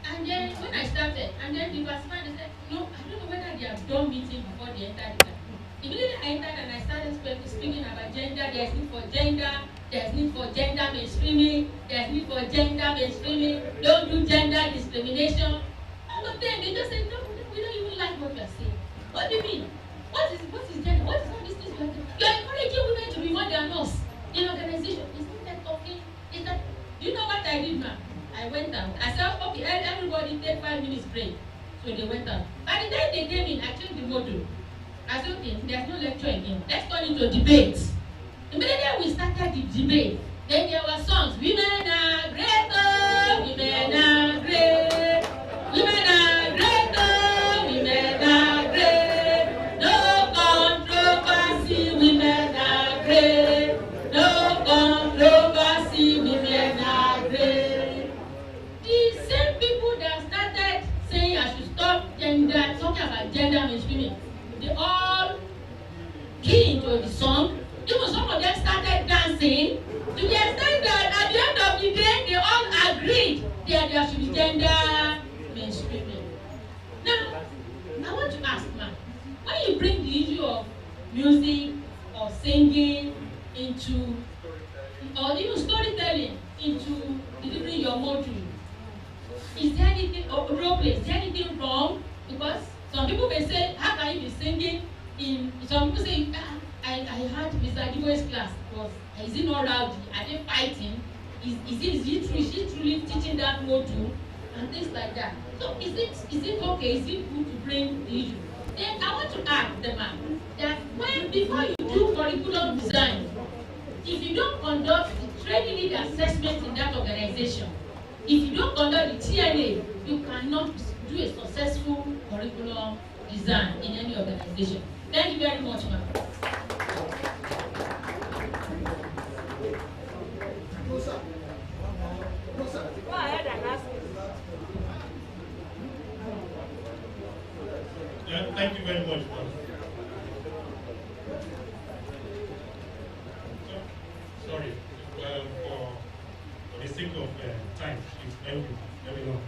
and then when I started, and then the participants said, no, I don't know whether they have done meeting before they entered the class. Immediately I entered and I started speaking about gender. There's need for gender. There's need for gender mainstreaming. There's need for gender mainstreaming. Don't do gender discrimination. All of them, they just say, no, we don't even like what you're saying. What do you mean? What is gender? What is all these things you're doing? You're encouraging women to be more than us in organization. Is that talking? Is that? Do you know what I did, ma'am? I went out. I said, okay, everybody take 5 minutes break. So they went out. By the time they came in, I changed the model. I said, okay, there's no lecture again. Let's turn into debate. Immediately we started the debate. Then there were songs. Women are great, oh, women are great. Women are great, oh, women are great. No controversy, women are great. No controversy, women are great. The same people that started saying I should stop gender, talking about gender mainstreaming, they all key into the song. Even some of them started dancing to the extent that at the end of the day, they all agreed that there should be gender mainstreaming. Now, I want to ask, ma'am, when you bring the issue of music or singing into, or even storytelling into delivering your module, is there anything, or role play, is there anything wrong? Because some people may say, how can you be singing in, some people say, I had Mr. Adiboye's class, is he not rowdy? Are they fighting? Is he truly teaching that module? And things like that. So is it okay? Is it good to bring the issue? Then I want to ask the man that before you do curriculum design, if you don't conduct the training need assessment in that organization, if you don't conduct the TNA, you cannot do a successful curriculum design in any organization. Thank you very much, ma'am. Go ahead and ask me. Yeah, thank you very much, ma'am. Sorry, for the sake of time, please, let me know.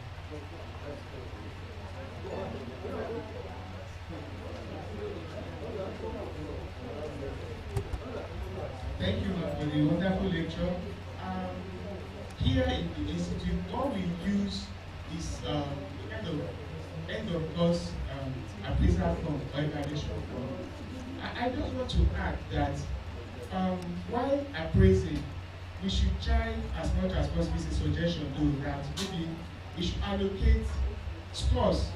Thank you, ma'am, for the wonderful lecture. Here in the institute, what we use is end of course appraisal form or evaluation form. I just want to add that while appraising, we should try as much as possible, it's a suggestion though, that maybe we should allocate scores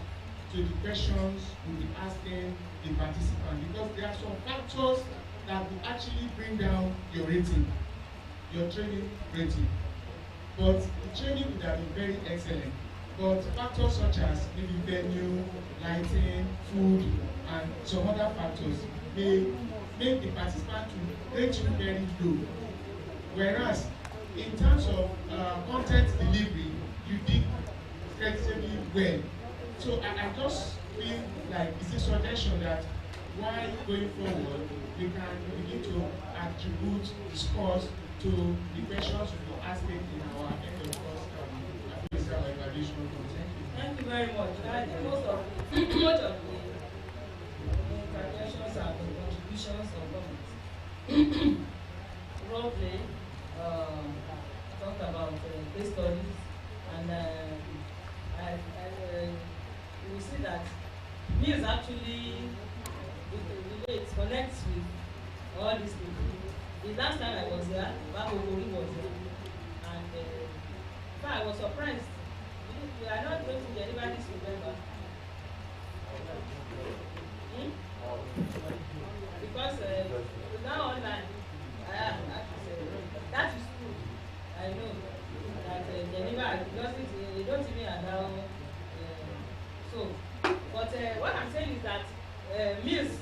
to the questions we'll be asking the participants, because there are some factors that will actually bring down your rating, your training rating. But the training would have been very excellent. But factors such as maybe venue, lighting, food, and some other factors may make the participant to rate you very low. Whereas, in terms of content delivery, you did extremely well. So I just feel like it's a suggestion that while going forward, we can begin to attribute scores to the questions we are asking in our end of course evaluation. Thank you very much. I think most of the interventions are the contributions of government. Role play, talked about case studies, and you will see that Minils actually the way it connects with all these people. The last time I was there, Babogori was there, and I was surprised. We are not going to deliver this November. Because now online, I have to say that is true. I know that Geneva they don't even allow. So, but what I'm saying is that Minils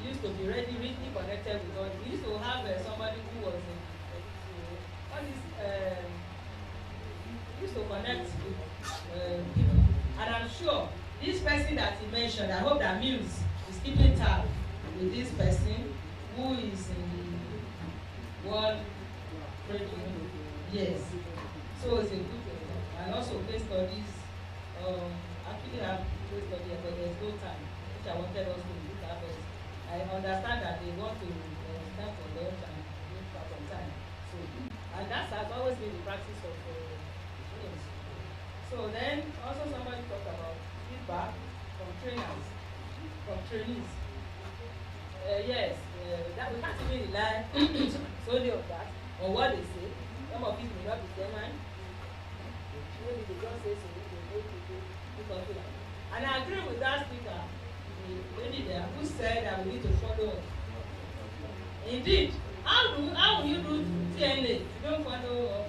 used to be really connected with us. We used to have somebody who was used to connect with people. And I'm sure this person that he mentioned, I hope that Minils is keeping tab with this person who is in World Trade Union. Yes. So it's a good and also case studies. Actually have case studies, but there's no time, which I wanted us to look at. But I understand that they want to start for lunch and look for some time. So, and that has always been the practice of things. So then also somebody talked about feedback from trainers, from trainees. Yes, that we can't even rely solely on that, on what they say. Some of it may not be genuine. Maybe they just say so, they make it do something like that. And I agree with that speaker, the lady there, who said that we need to follow up. Indeed, how will you do TNA if you don't follow up?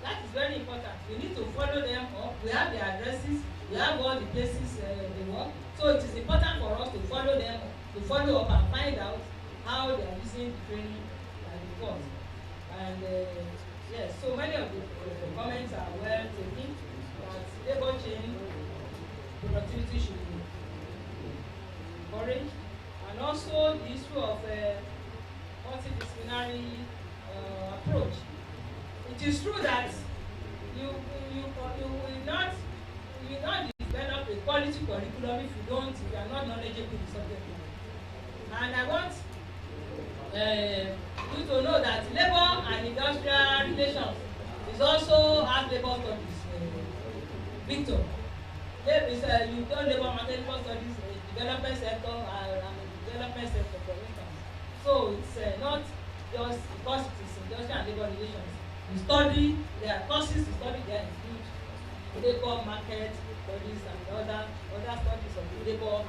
That is very important. We need to follow them up. We have their addresses, we have all the places they work. So it is important for us to follow them up, to follow up and find out how they are using the training and the course. And yes, so many of the comments are well taken that labor chain productivity should be encouraged. And also the issue of multidisciplinary approach. It is true that you will not develop a quality curriculum if you are not knowledgeable in the subject matter. And I want you to know that labor and industrial relations is also as labor studies. Victor, you don't labor market labor studies, development sector and development sector for instance. So it's not just because it is industrial and labor relations. You study, there are courses you study there include labor market studies and other studies of the labor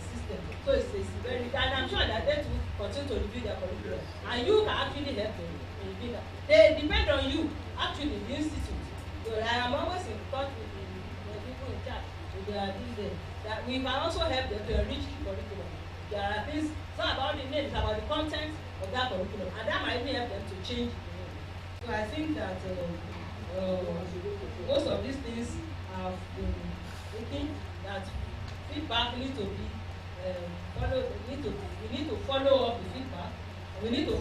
system. So it's very, and I'm sure that they will continue to review their curriculum. And you can actually help them in reviewing that. They depend on you, actually, the institute. So I am always in touch with the people in charge, with their things that we can also help them to enrich the curriculum. There are things, it's not about the name, it's about the content of that curriculum. And that might even help them to change the name. So I think that most of these things have been thinking that feedback needs to be we need to follow up the feedback. We need to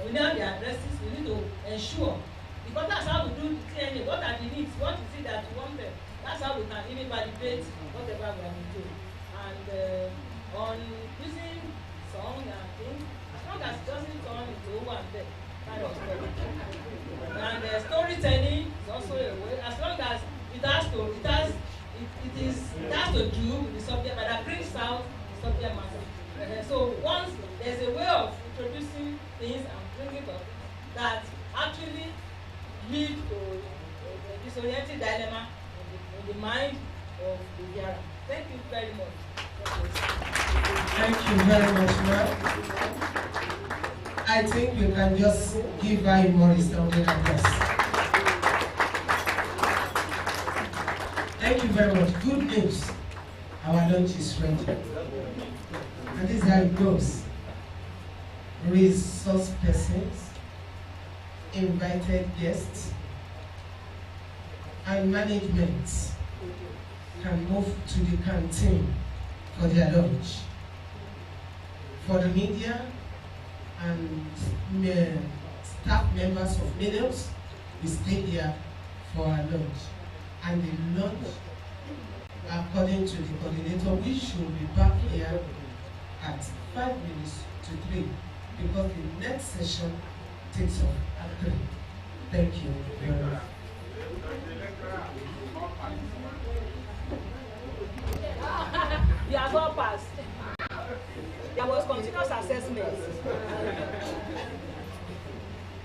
we need the addresses. We need to ensure, because that's how we do the TNA. What are the needs? What is it that we want them? That's how we can even validate whatever we are doing. And on using song and things, as long as it doesn't turn into over and there kind of stuff. And storytelling is also a way, as long as it has to do with the subject matter, that brings out the subject matter. So once there's a way of introducing things and bringing it up that actually lead to a disorienting dilemma in the mind of the hearer. Thank you very much. Thank you very much, ma'am. I think we can just give her a more resounding applause. Thank you very much. Good news. Our lunch is ready. And this is how it goes. Resource persons, invited guests, and management can move to the canteen for their lunch. For the media and staff members of Minils, we stay here for our lunch. And the lunch, according to the coordinator, we should be back here at 5 minutes to 3 because the next session takes off at 3. Thank you very much. You have all passed. There was continuous assessment.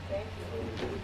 Thank you.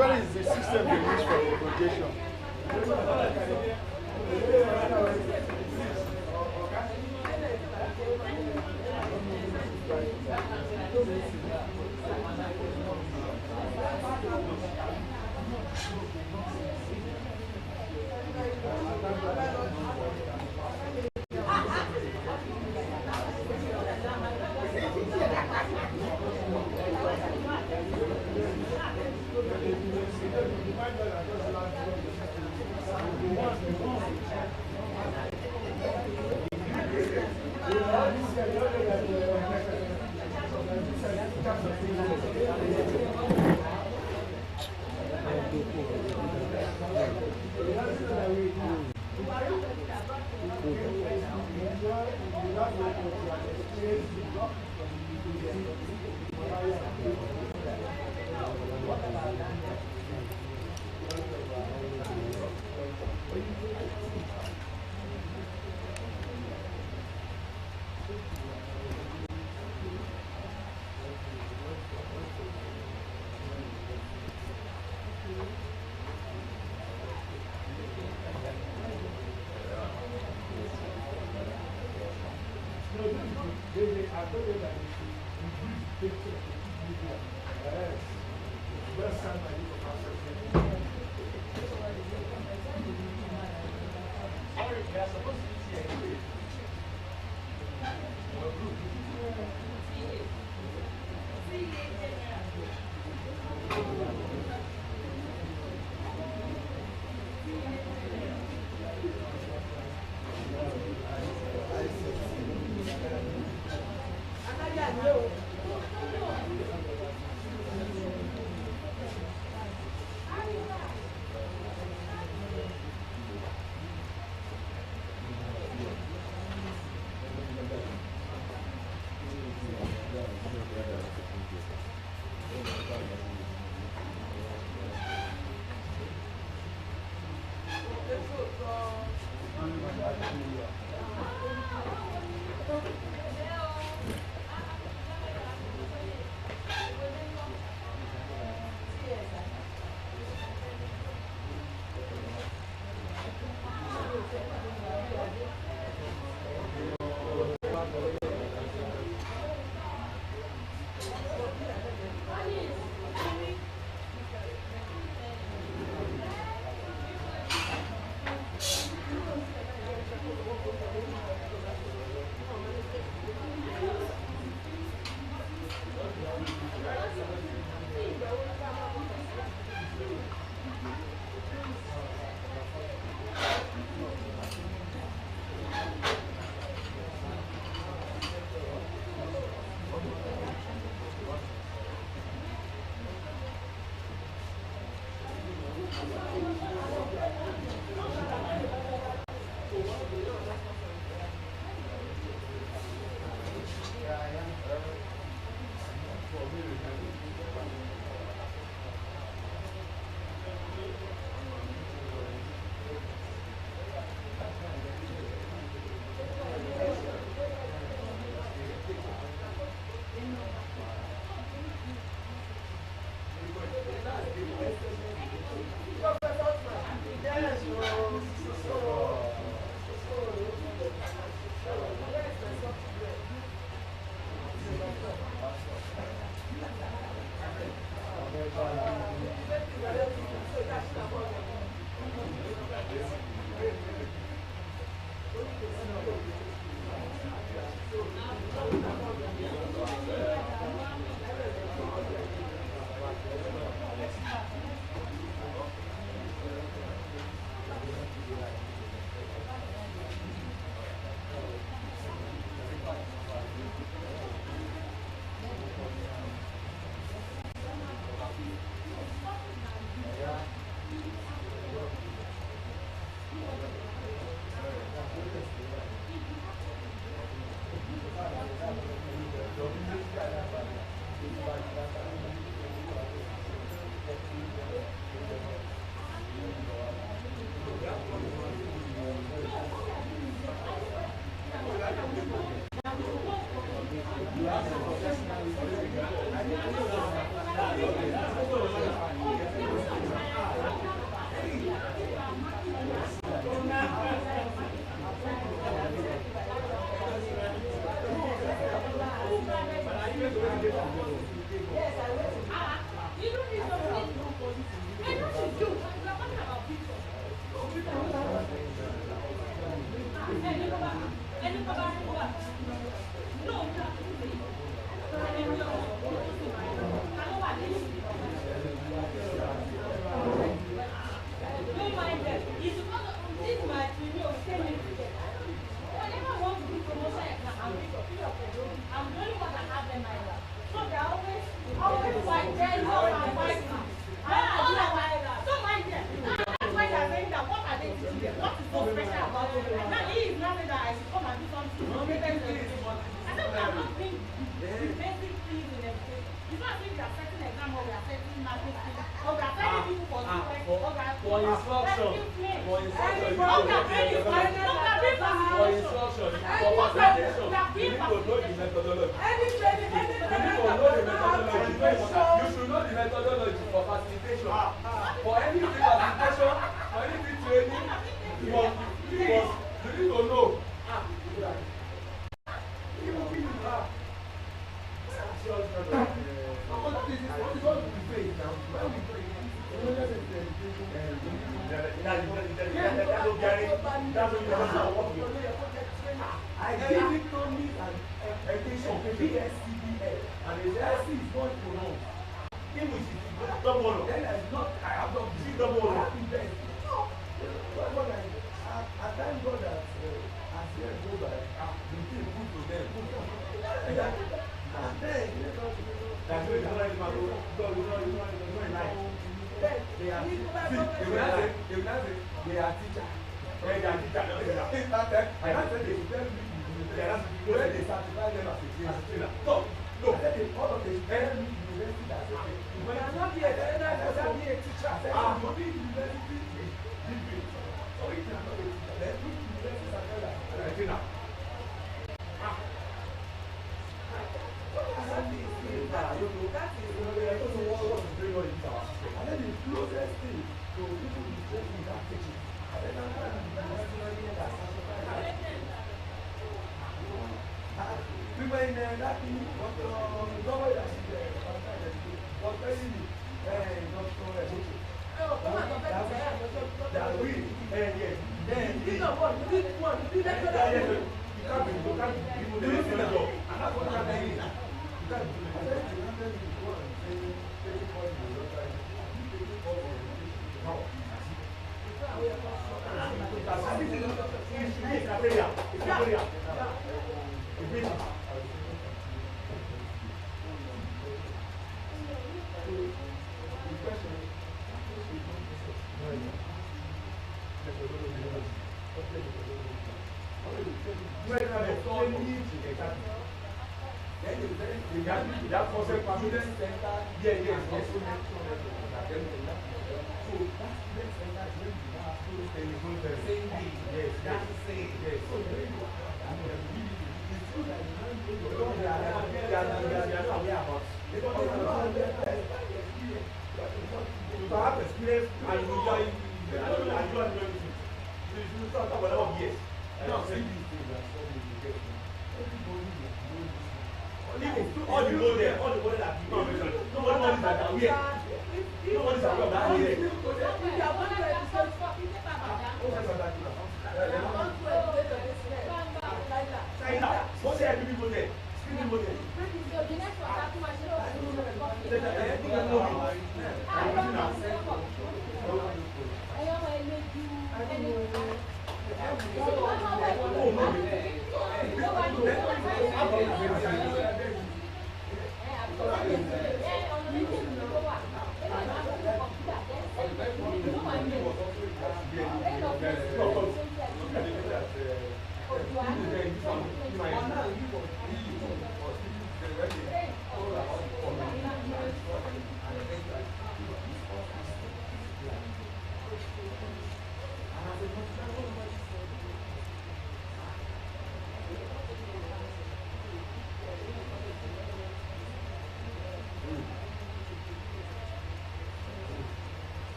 Where is the system they use for the projection? Yes, I will. You don't need to read. I know you do. We are talking about people. Don't mind them. It's because this my premium stay whenever I want to do promotion, I'm the only one that have them like that. So they're always fight there, no one fighting. Don't mind them. That's why they're saying that what are they teaching them? What is so special about it? Now he is not saying that I should come and do something. I said we are not doing the basic things in education. It's not saying we are setting exam or we are setting market things or we are setting people for students for instruction. For instruction. For presentation. You need to know the methodology. You need to know the methodology. You should know the methodology for facilitation. For any facilitation, for any training, you need to know. I gave it to me and education, PSCBL, and the SC is not pronounced. Even if it's double, then I have not seen double. I thank God that as years go by, the thing good to them. And then, that's why it's not God is not they are teachers. When they are teachers, I have said they should tell me where they certify them as a trainer. No, all of them tell me university that when I not be a trainer, I can be a teacher. I'm not being university degree. So it is not a teacher. Then which university certify a trainer? That is I don't know what is going on in our system. And then the closest thing to people who go in that teaching. And then I'm trying to be nationally that we were in that thing, but nobody that is there, but basically, Dr. that we, yes, then you know what, you did one, you did that. You can't be, you do it for the job. And that's what I'm saying. You can't do it. That concept student center, yes, also mentioned that. So that student center is when you have students the same thing. Yes, that's the same. Yes. So very good. It's true that you don't they are not aware about. You have experience and you enjoy it. And you don't know anything. You talk about whatever years. No, say these things that all the go there, all the go that you know, nobody is that aware. Nobody is aware of that here. What's the every people there? People there.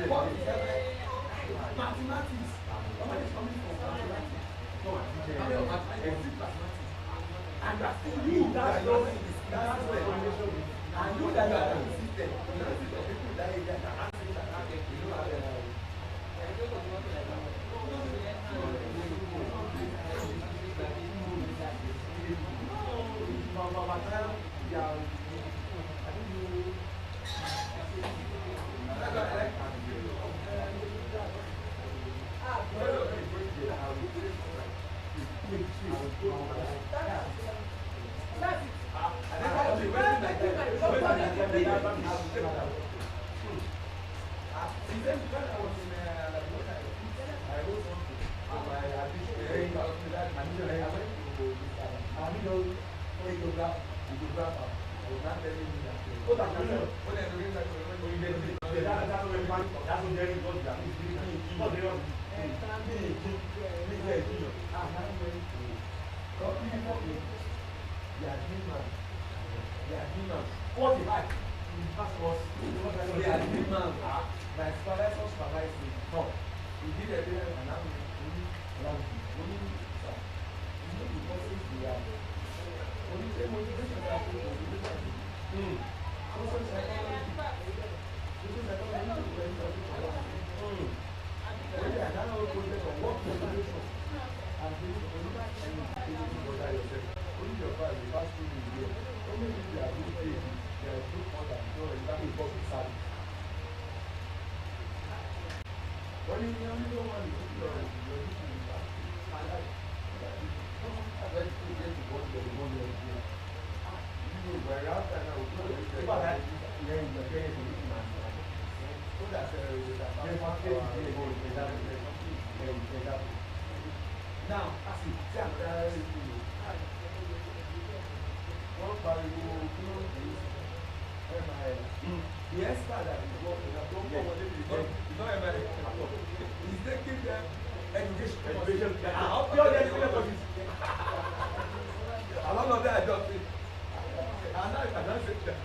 Mathematics. Somebody is coming from mathematics. Come and teach them. Mathematics. And that's you that knows that's the foundation. And you that are in the system. You know the people that are asking that you know how they are. Now, I see, the expert that is working, don't come on it's not everybody at all. He's taking them education. A lot of them are just and now if I don't say that,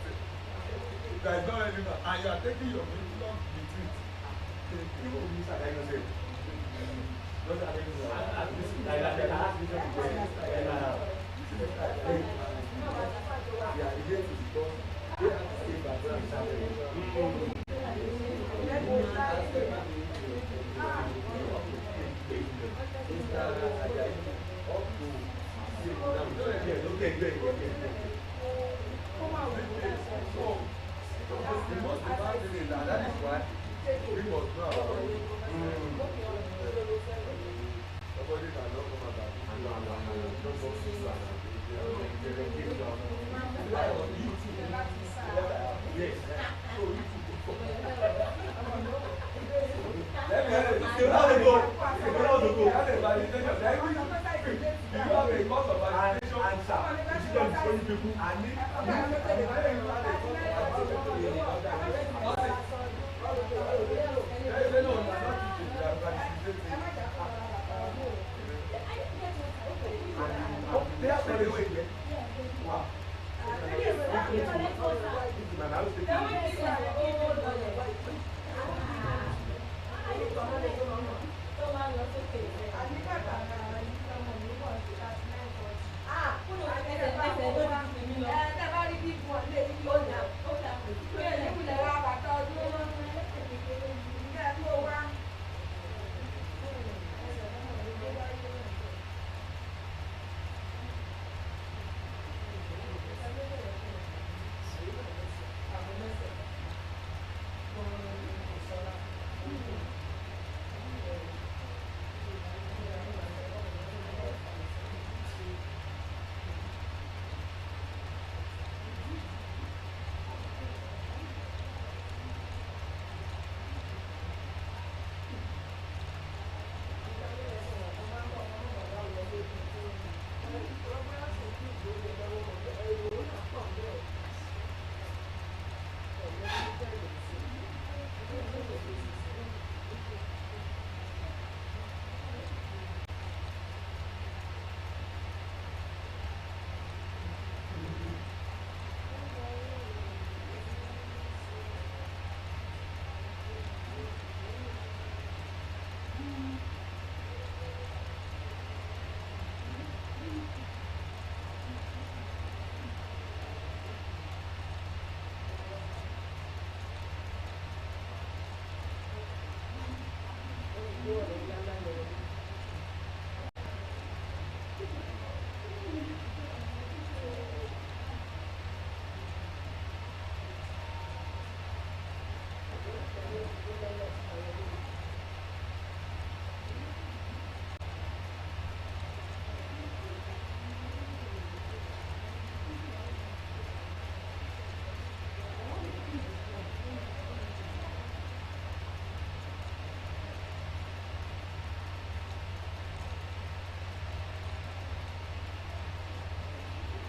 there is no anymore, and you are taking your curriculum retreat. The people will use that, like I said. The most important thing is that is why we must know about it. Somebody cannot come about yes. So you you.